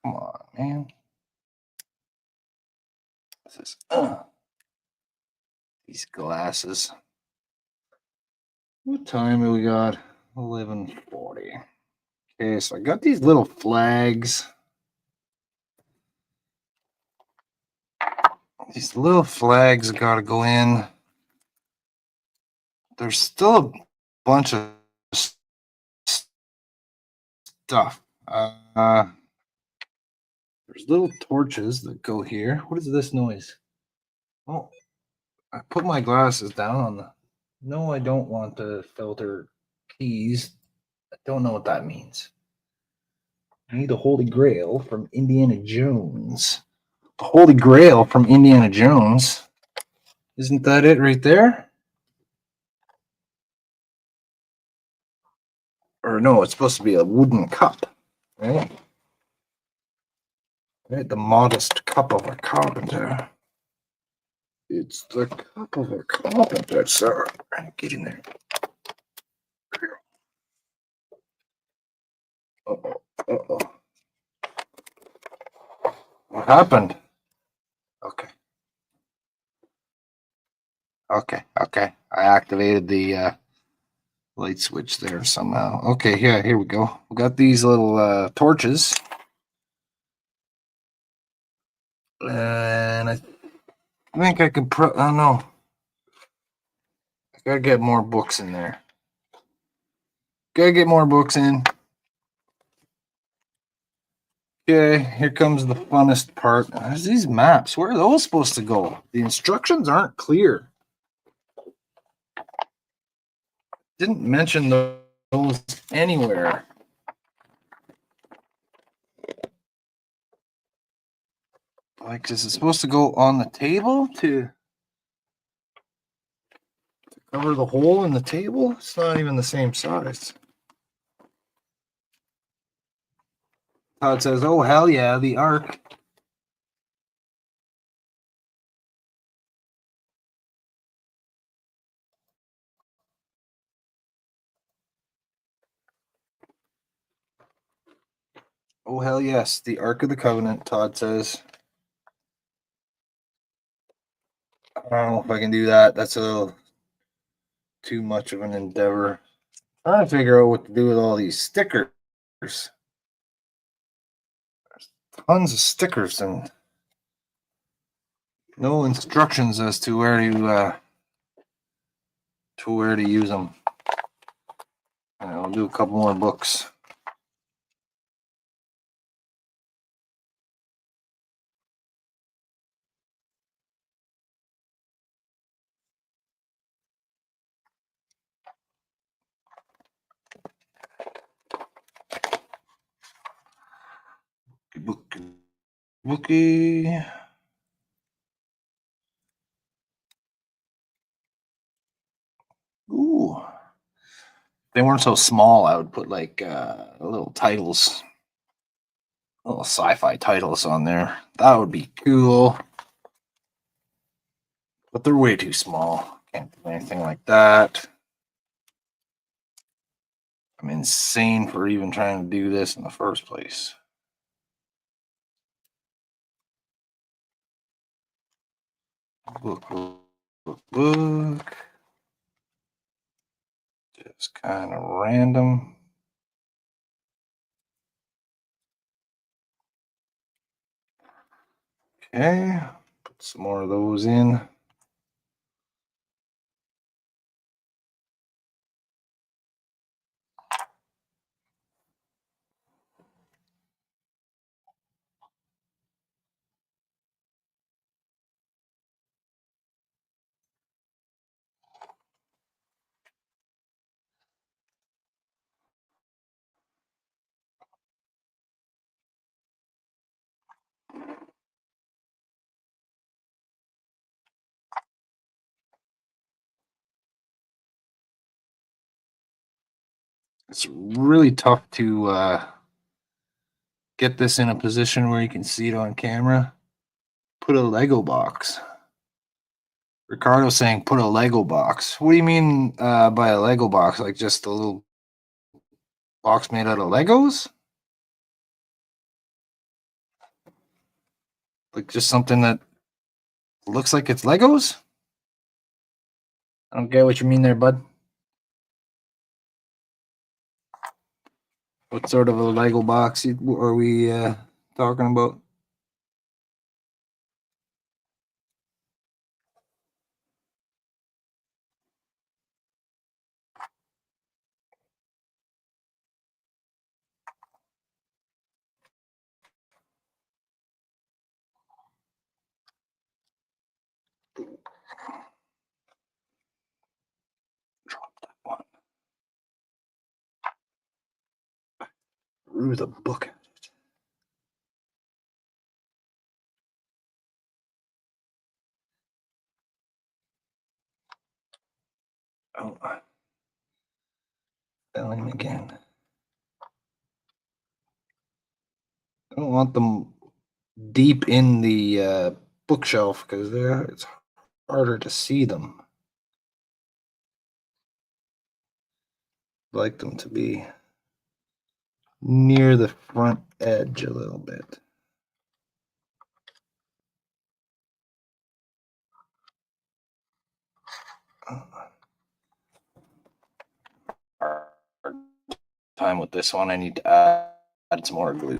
Come on, man. This is, these glasses. What time have we got? 11:40. Okay, so I got these little flags. These little flags gotta go in. There's still a bunch of stuff. There's little torches that go here. What is this noise? Oh, I put my glasses down on the. No, I don't want to filter keys. I don't know what that means. I need the Holy Grail from Indiana Jones. The Holy Grail from Indiana Jones. Isn't that it right there? Or no, it's supposed to be a wooden cup, right? Right, the modest cup of a carpenter. It's the cup of a carpenter, sir. Get in there. Uh-oh. Uh-oh. What happened? Okay. Okay. I activated the light switch there somehow. Okay, yeah, here we go. We got these little torches. And I think I could I don't know. I gotta get more books in there. Gotta get more books in. Okay, here comes the funnest part. There's these maps. Where are those supposed to go? The instructions aren't clear. Didn't mention those anywhere. Like, is it supposed to go on the table to Cover the hole in the table? It's not even the same size. Todd says, oh, hell yeah, the ark. Oh, hell yes, the Ark of the Covenant, Todd says. I don't know if I can do that. That's a little too much of an endeavor. I'm trying to figure out what to do with all these stickers. There's tons of stickers and no instructions as to where to use them. I'll do a couple more books. Bookie. Ooh. If they weren't so small, I would put like little titles, little sci-fi titles on there. That would be cool. But they're way too small. Can't do anything like that. I'm insane for even trying to do this in the first place. Book. Just kind of random. Okay, put some more of those in. It's really tough to get this in a position where you can see it on camera. Put a Lego box. Ricardo's saying put a Lego box. What do you mean by a Lego box? Like just a little box made out of Legos? Like just something that looks like it's Legos? I don't get what you mean there, bud. What sort of a Lego box are we talking about? Drop that one. Threw the book at it. Oh, fell in again. I don't want them deep in the bookshelf because there it's harder to see them. I like them to be near the front edge a little bit. Hard time with this one. I need to add some more glue.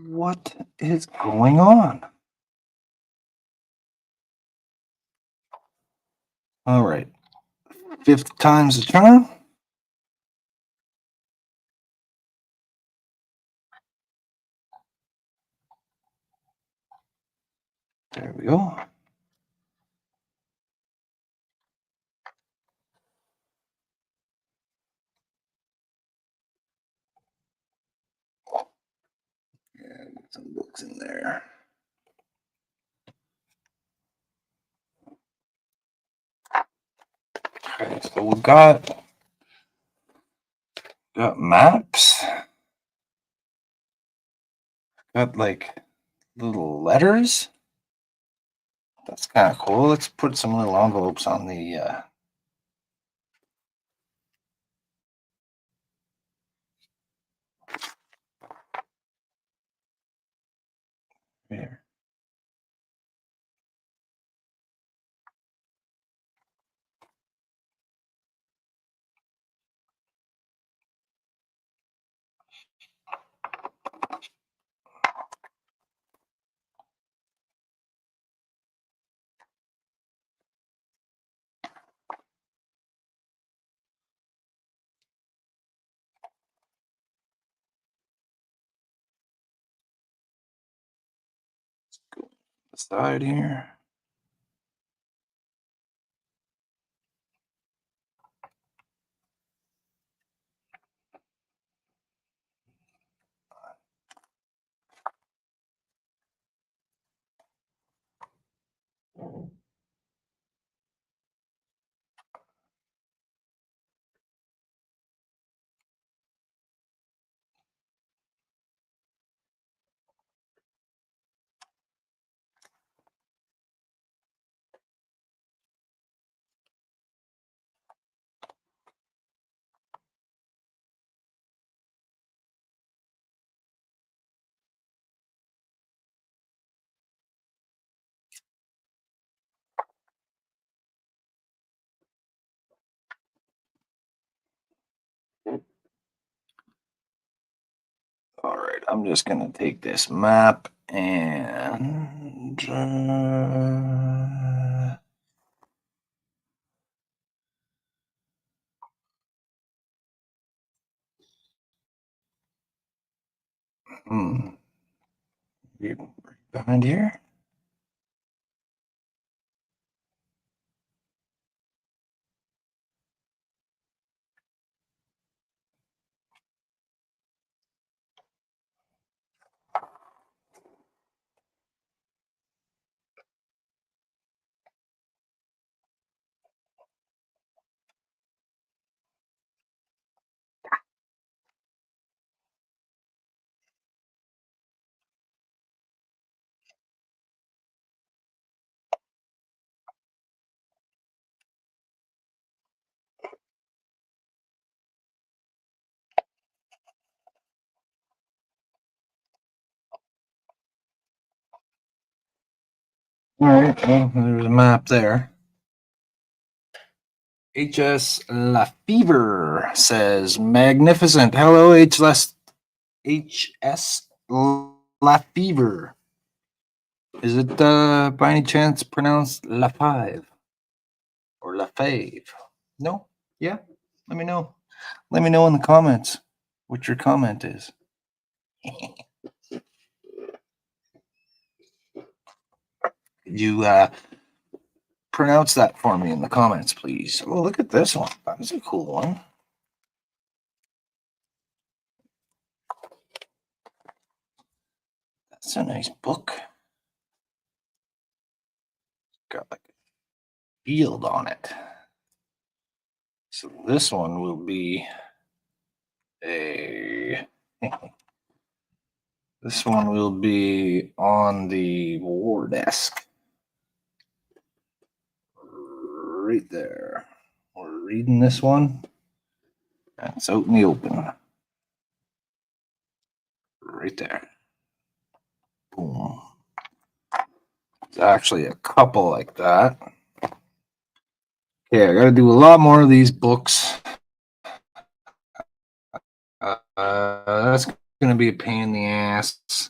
What is going on? All right. Fifth time's the charm. There we go. there. Okay, so we've got maps. Got like little letters. That's kind of cool. Let's put some little envelopes on the here. Let's go the side here. All right, I'm just gonna take this map and right behind here. All right, well, there's a map there. HS Lafever says, magnificent. Hello, HS Lafever. Is it by any chance pronounced Lafave or Lafave? No? Yeah? Let me know. Let me know in the comments what your comment is. Could you pronounce that for me in the comments, please? Oh, look at this one. That's a cool one. That's a nice book. Got like a field on it. So this one will be a this one will be on the war desk. Right there. We're reading this one. And it's out in the open. Right there. Boom. There's actually a couple like that. Okay, I gotta do a lot more of these books. That's gonna be a pain in the ass.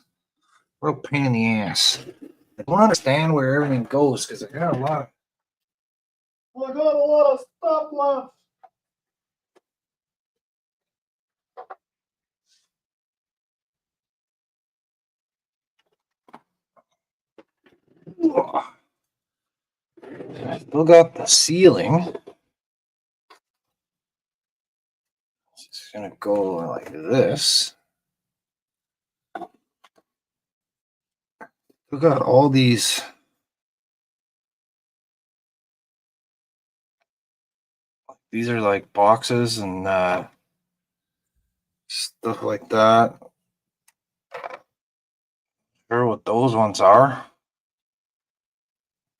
Real pain in the ass. I don't understand where everything goes because I got a lot of stuff left. I still got the ceiling. It's just gonna go like this. We got all these are like boxes and stuff like that. Sure what those ones are.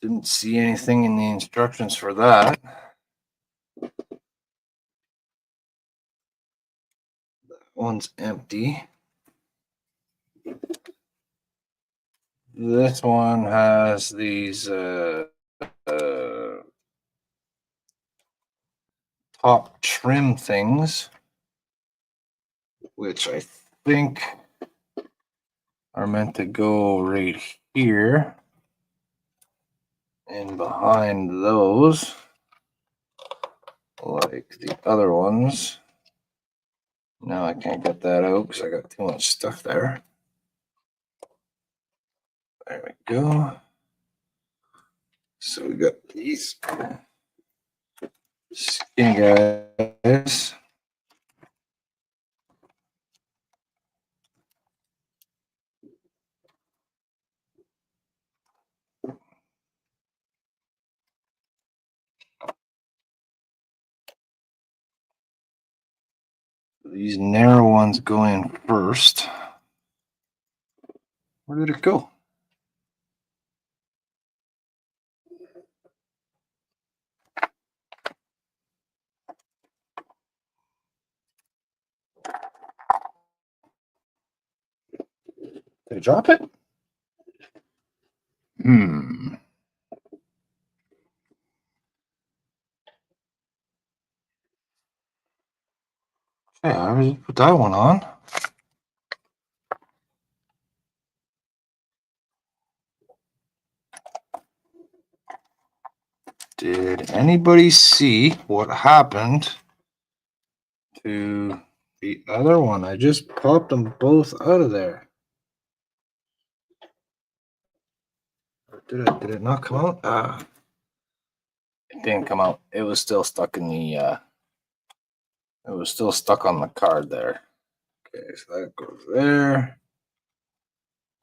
Didn't see anything in the instructions for that. That one's empty. This one has these top trim things, which I think are meant to go right here and behind those, like the other ones. Now I can't get that out because I got too much stuff there. There we go. So we got these skinny guys. These narrow ones go in first. Where did it go? Did I drop it? Yeah, I already put that one on. Did anybody see what happened to the other one? I just popped them both out of there. Or did it not come out? It didn't come out. It was still stuck in the it was still stuck on the card there. Okay, so that goes there.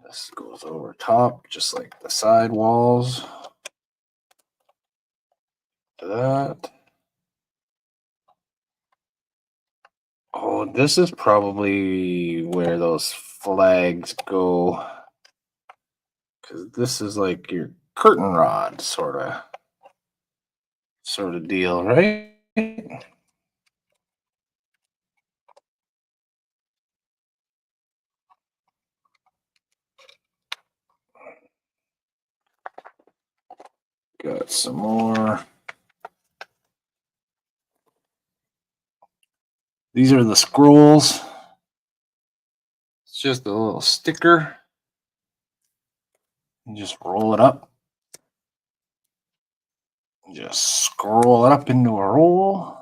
This goes over top, just like the side walls. That. Oh, this is probably where those flags go. Because this is like your curtain rod sort of deal, right? Got some more. These are the scrolls. It's just a little sticker. You just roll it up. Just scroll it up into a roll.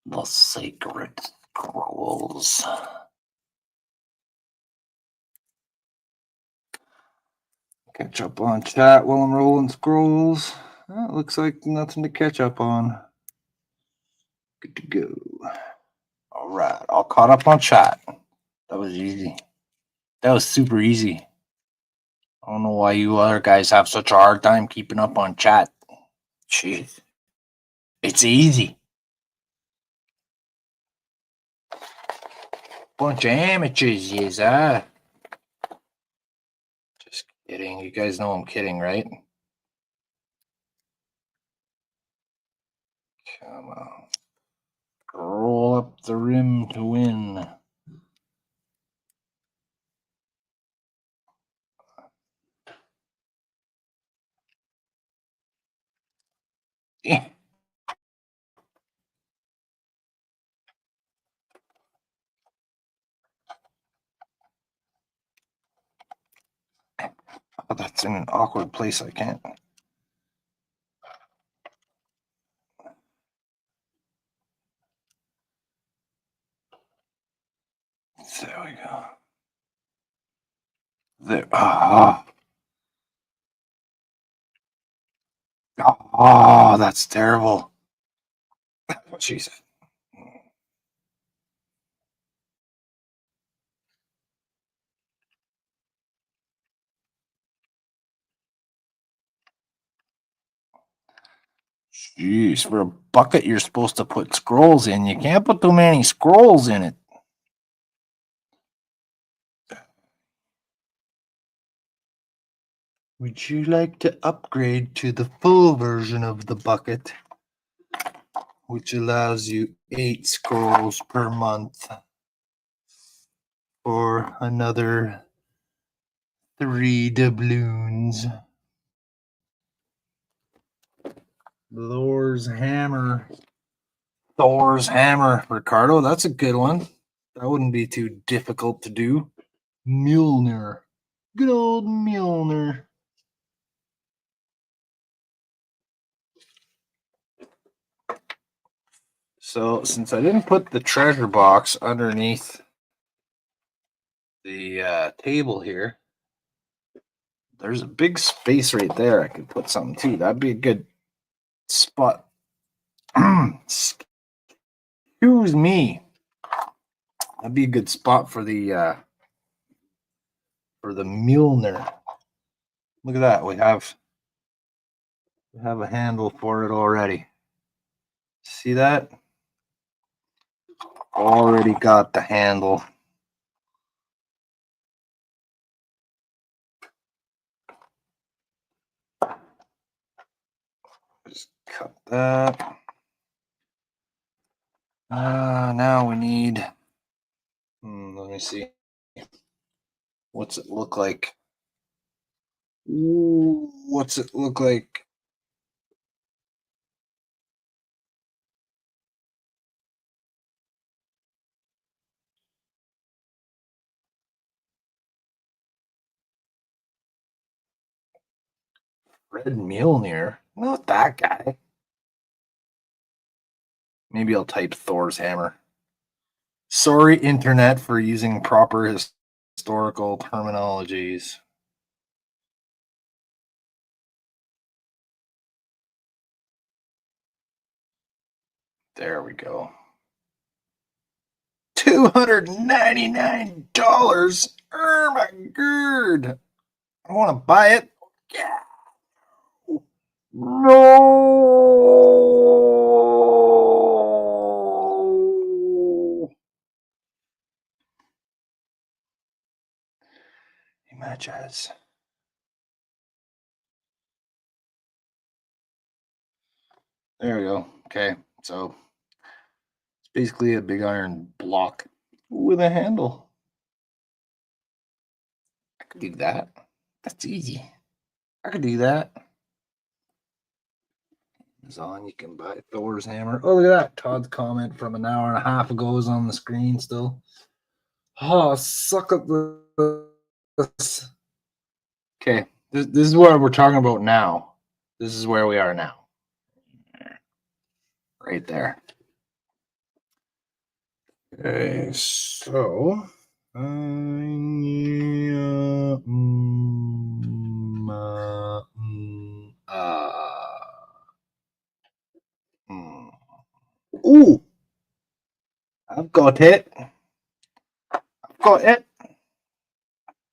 The sacred scrolls. Catch up on chat while I'm rolling scrolls. It looks like nothing to catch up on. Good to go. All right, all caught up on chat. That was easy. That was super easy. I don't know why you other guys have such a hard time keeping up on chat. Jeez. It's easy. Bunch of amateurs, yes, Just kidding. You guys know I'm kidding, right? Come on. Roll up the rim to win. Eh. Oh, that's in an awkward place. I can't. There we go. There. Oh, that's terrible. What she said. Jeez, for a bucket, you're supposed to put scrolls in. You can't put too many scrolls in it. Would you like to upgrade to the full version of the bucket, which allows you 8 scrolls per month for another 3 doubloons? Thor's hammer. Thor's hammer, Ricardo. That's a good one. That wouldn't be too difficult to do. Mjolnir. Good old Mjolnir. So, since I didn't put the treasure box underneath the table here, there's a big space right there. I could put something too. That'd be a good spot. Excuse me. That'd be a good spot for the Mjolnir. Look at that. We have a handle for it already. See that? Already got the handle. Just cut that. Now we need. Let me see. What's it look like? Ooh, what's it look like? Red Mjolnir? Not that guy. Maybe I'll type Thor's hammer. Sorry, internet, for using proper historical terminologies. There we go. $299. Oh my god. I want to buy it. Yeah. No. Images. There we go. Okay, so it's basically a big iron block with a handle. I could do that. That's easy. I could do that. Amazon, you can buy Thor's hammer. Oh, look at that. Todd's comment from an hour and a half ago is on the screen still. Oh, suck up this. Okay, this is what we're talking about now. This is where we are now. Right there. Okay, so ooh, I've got it. I've got it.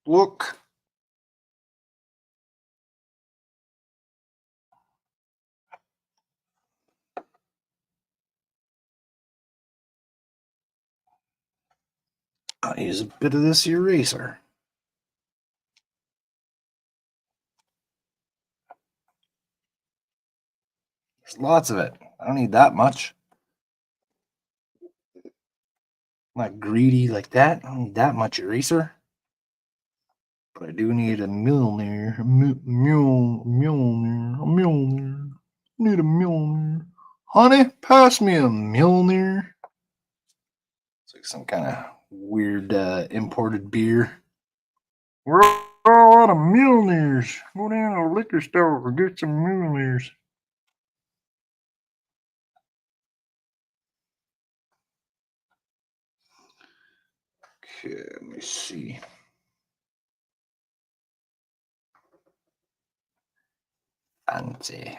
Look. I'll use a bit of this eraser. There's lots of it. I don't need that much. I'm not greedy like that. I don't need that much eraser. But I do need a Mjolnir. Mjolnir. Need a Milner. Honey, pass me a Milner. It's like some kind of weird imported beer. We're all out of Milners. Go down to the liquor store and get some Milners. Okay, let me see. Fancy.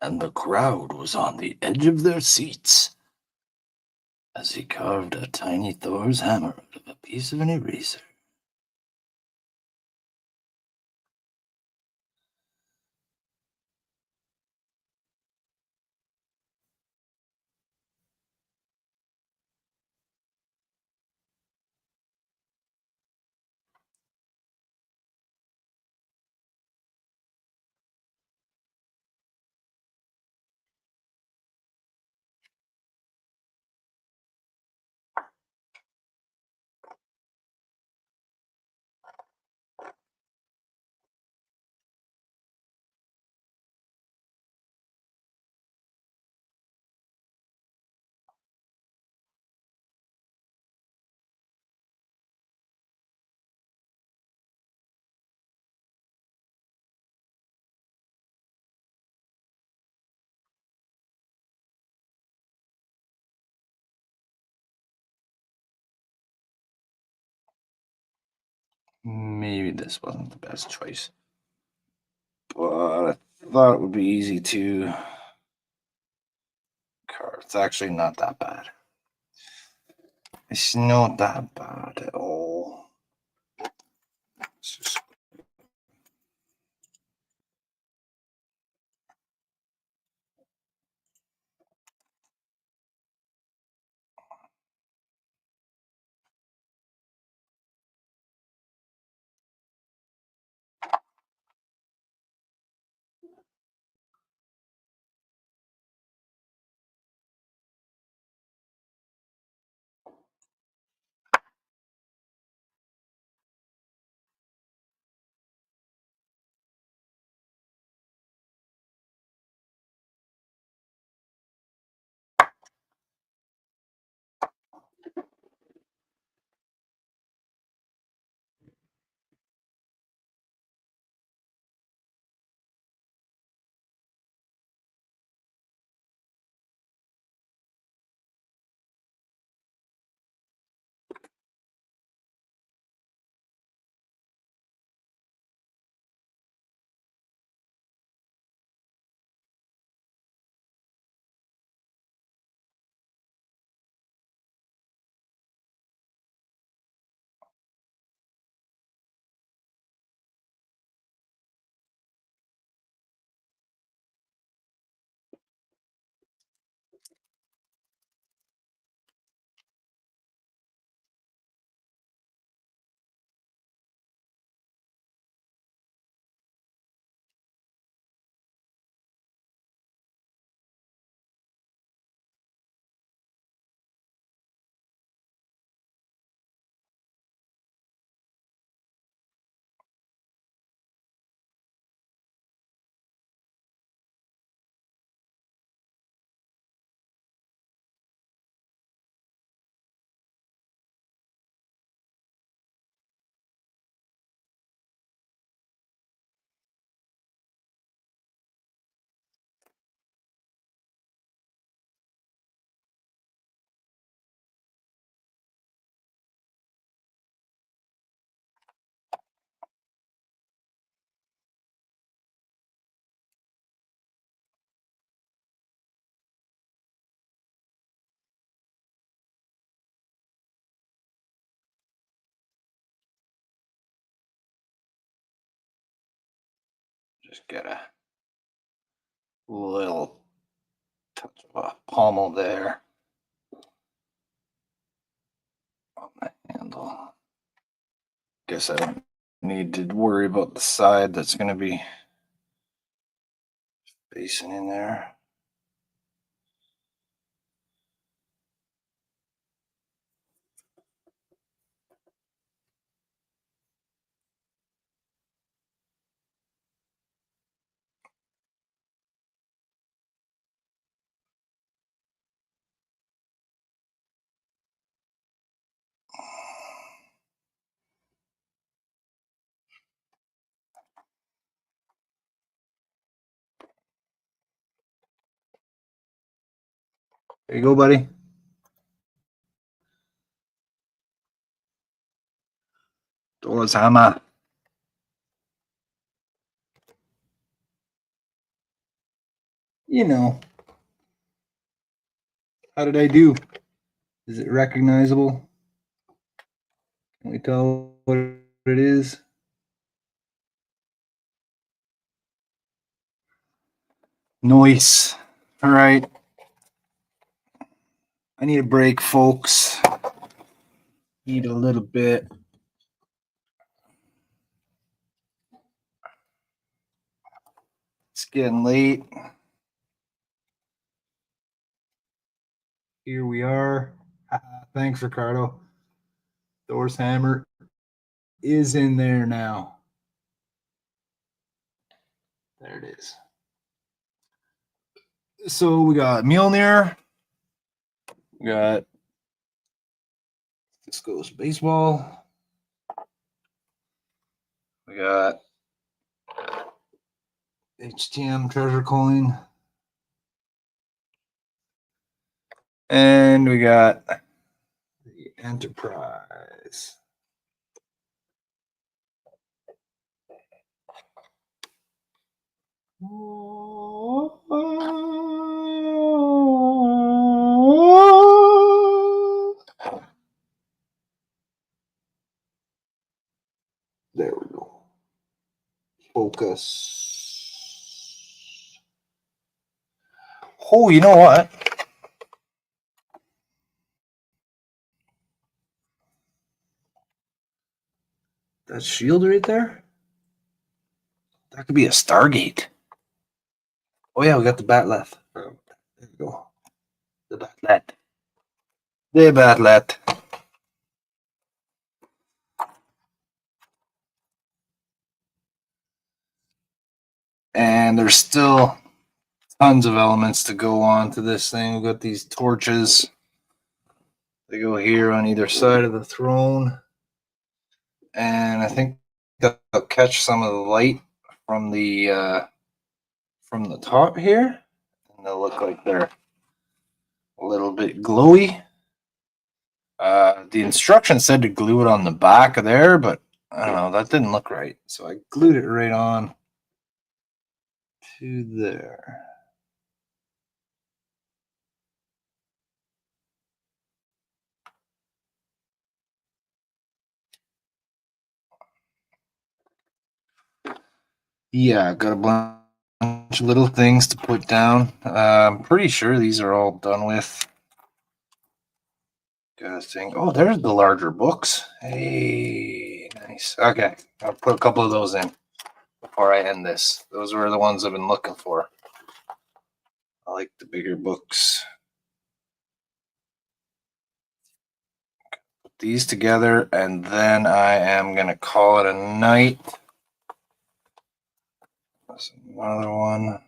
And the crowd was on the edge of their seats as he carved a tiny Thor's hammer out of a piece of an eraser. Maybe this wasn't the best choice, but I thought it would be easy to carve. It's actually not that bad. It's not that bad at all. It's just Just get a little touch of a pommel there on the handle. Guess I don't need to worry about the side that's going to be facing in there. There you go, buddy. Doors hammer. You know. How did I do? Is it recognizable? Can we tell what it is? Nice. All right. I need a break, folks. Need a little bit. It's getting late. Here we are. Thanks, Ricardo. Thor's hammer is in there now. There it is. So we got Mjolnir. We got this goes baseball. We got HTM treasure coin. And we got the Enterprise. There we go. Focus. Oh, you know what? That shield right there? That could be a Stargate. Oh yeah, we got the Batlet. There you go. The Batlet. The Batlet. And there's still tons of elements to go on to this thing. We've got these torches. They go here on either side of the throne. And I think they'll catch some of the light from the top here. And they'll look like they're a little bit glowy. The instructions said to glue it on the back of there, but I don't know, that didn't look right. So I glued it right on to there. Yeah, got a bunch of little things to put down. I'm pretty sure these are all done with. Got a thing. Oh, there's the larger books. Hey, nice. Okay, I'll put a couple of those in before I end this. Those were the ones I've been looking for. I like the bigger books. Put these together, and then I am going to call it a night. That's another one.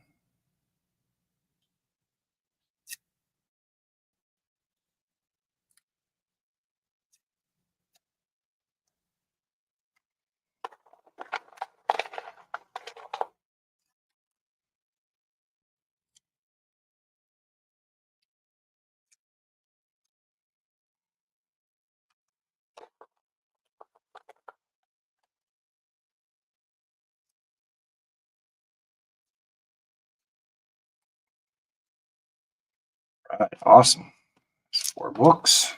All right, awesome. 4 books.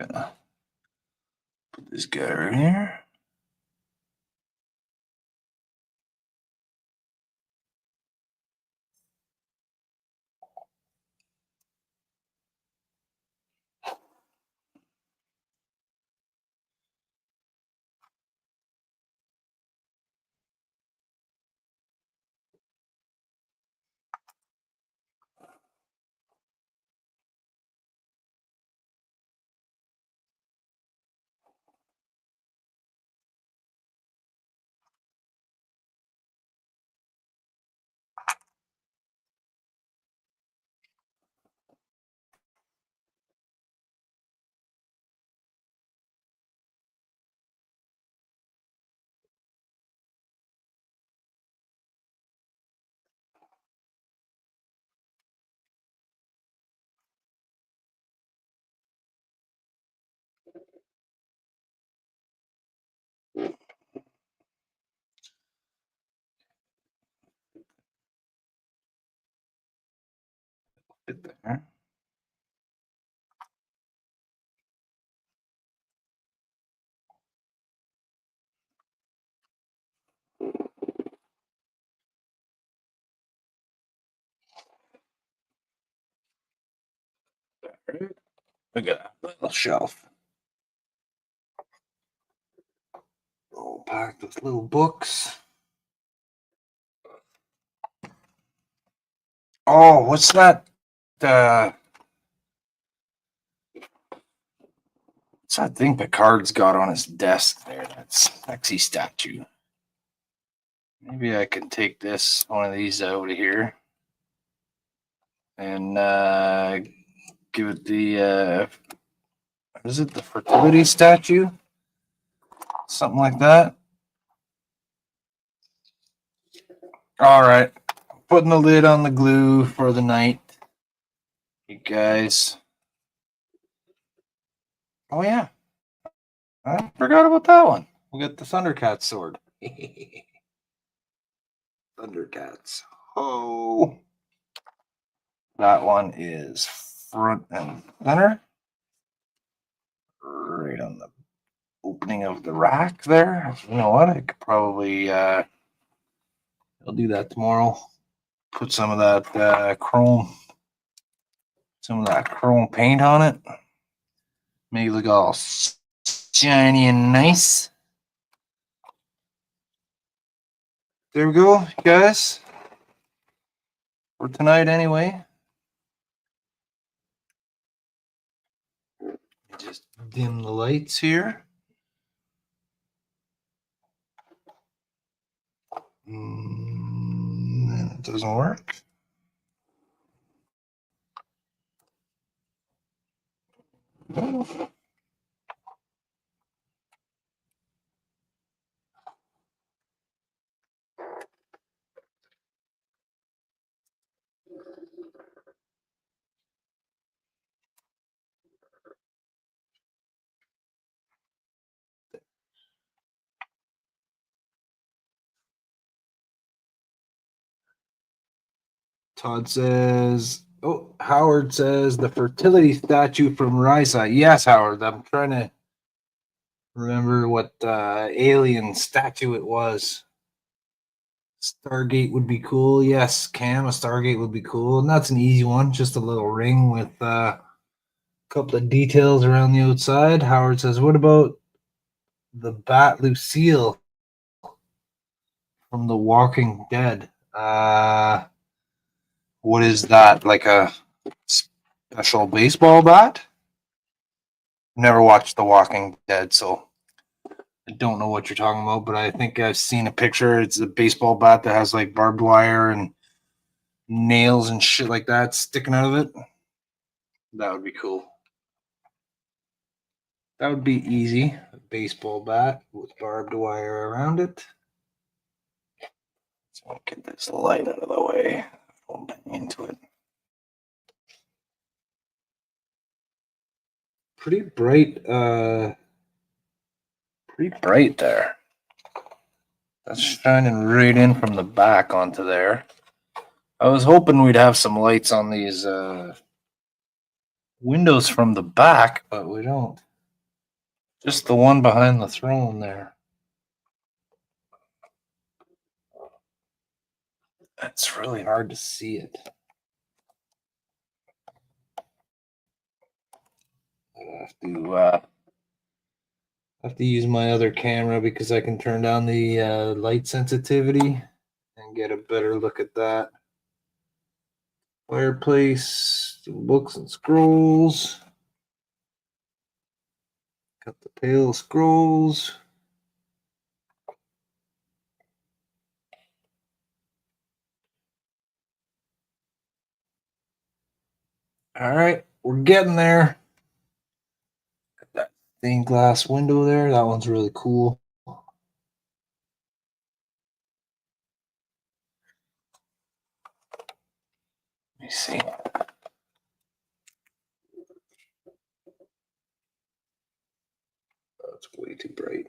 Gonna put this guy right here. Fit there. Look at that little shelf. All packed with little books. Oh, what's that? What's that thing Picard's got on his desk there? That sexy statue. Maybe I can take one of these out of here and give it the what is it, the fertility statue? Something like that. All right. Putting the lid on the glue for the night. You guys. Oh, yeah. I forgot about that one. We'll get the Thundercat sword. Thundercats. Oh. That one is front and center. Right on the opening of the rack there. You know what? I could probably I'll do that tomorrow. Put some of that some of that chrome paint on it. Make it look all shiny and nice. There we go, guys. For tonight, anyway. Just dim the lights here. And it doesn't work. Todd says, oh, Howard says the fertility statue from Risa. Yes, Howard. I'm trying to remember what alien statue it was. Stargate would be cool. Yes, Cam, a Stargate would be cool. And that's an easy one. Just a little ring with a couple of details around the outside. Howard says, what about the Bat Lucille from The Walking Dead? What is that? Like a special baseball bat? Never watched The Walking Dead, so I don't know what you're talking about, but I think I've seen a picture. It's a baseball bat that has like barbed wire and nails and shit like that sticking out of it. That would be cool. That would be easy. A baseball bat with barbed wire around it. So I'll get this light out of the way. I'll bang into it. Pretty bright there. That's shining right in from the back onto there. I was hoping we'd have some lights on these windows from the back, but we don't. Just the one behind the throne there. It's really hard to see it. I have to use my other camera because I can turn down the light sensitivity and get a better look at that. Fireplace, books and scrolls. Got the pale scrolls. All right, we're getting there. Got that stained glass window there. That one's really cool. Let me see. Oh, it's way too bright.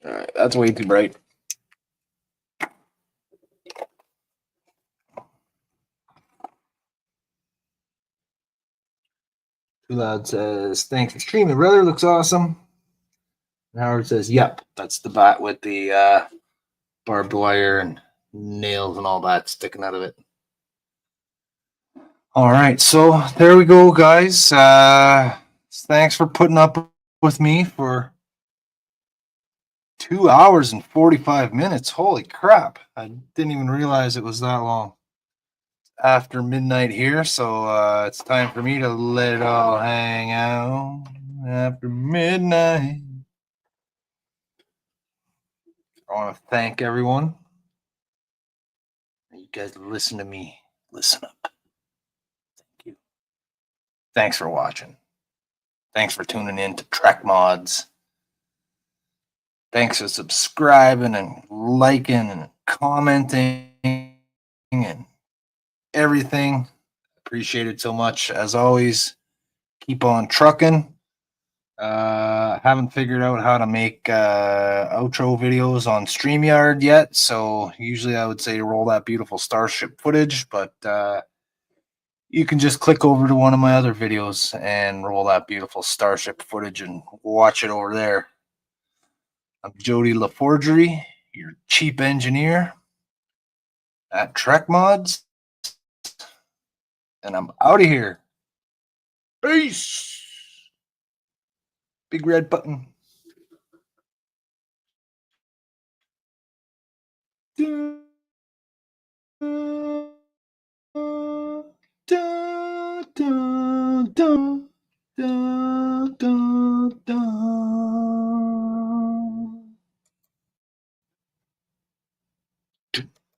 All right, that's way too bright. Too Loud says, thanks for streaming, brother. Looks awesome. And Howard says, yep, that's the bat with the barbed wire and nails and all that sticking out of it. All right, so there we go, guys. Thanks for putting up with me for 2 hours and 45 minutes. Holy crap. I didn't even realize it was that long. After midnight here, so it's time for me to let it all hang out after midnight. I want to thank everyone. You guys listen to me. Listen up. Thank you. Thanks for watching. Thanks for tuning in to Trek Mods. Thanks for subscribing and liking and commenting and everything. Appreciate it so much. As always, keep on trucking. Haven't figured out how to make outro videos on StreamYard yet, so usually I would say roll that beautiful starship footage, but you can just click over to one of my other videos and roll that beautiful starship footage and watch it over there. I'm Jody LaForgery, your cheap engineer at Trek Mods, and I'm out of here. Peace. Big red button. Dun, dun, dun, dun, dun, dun, dun.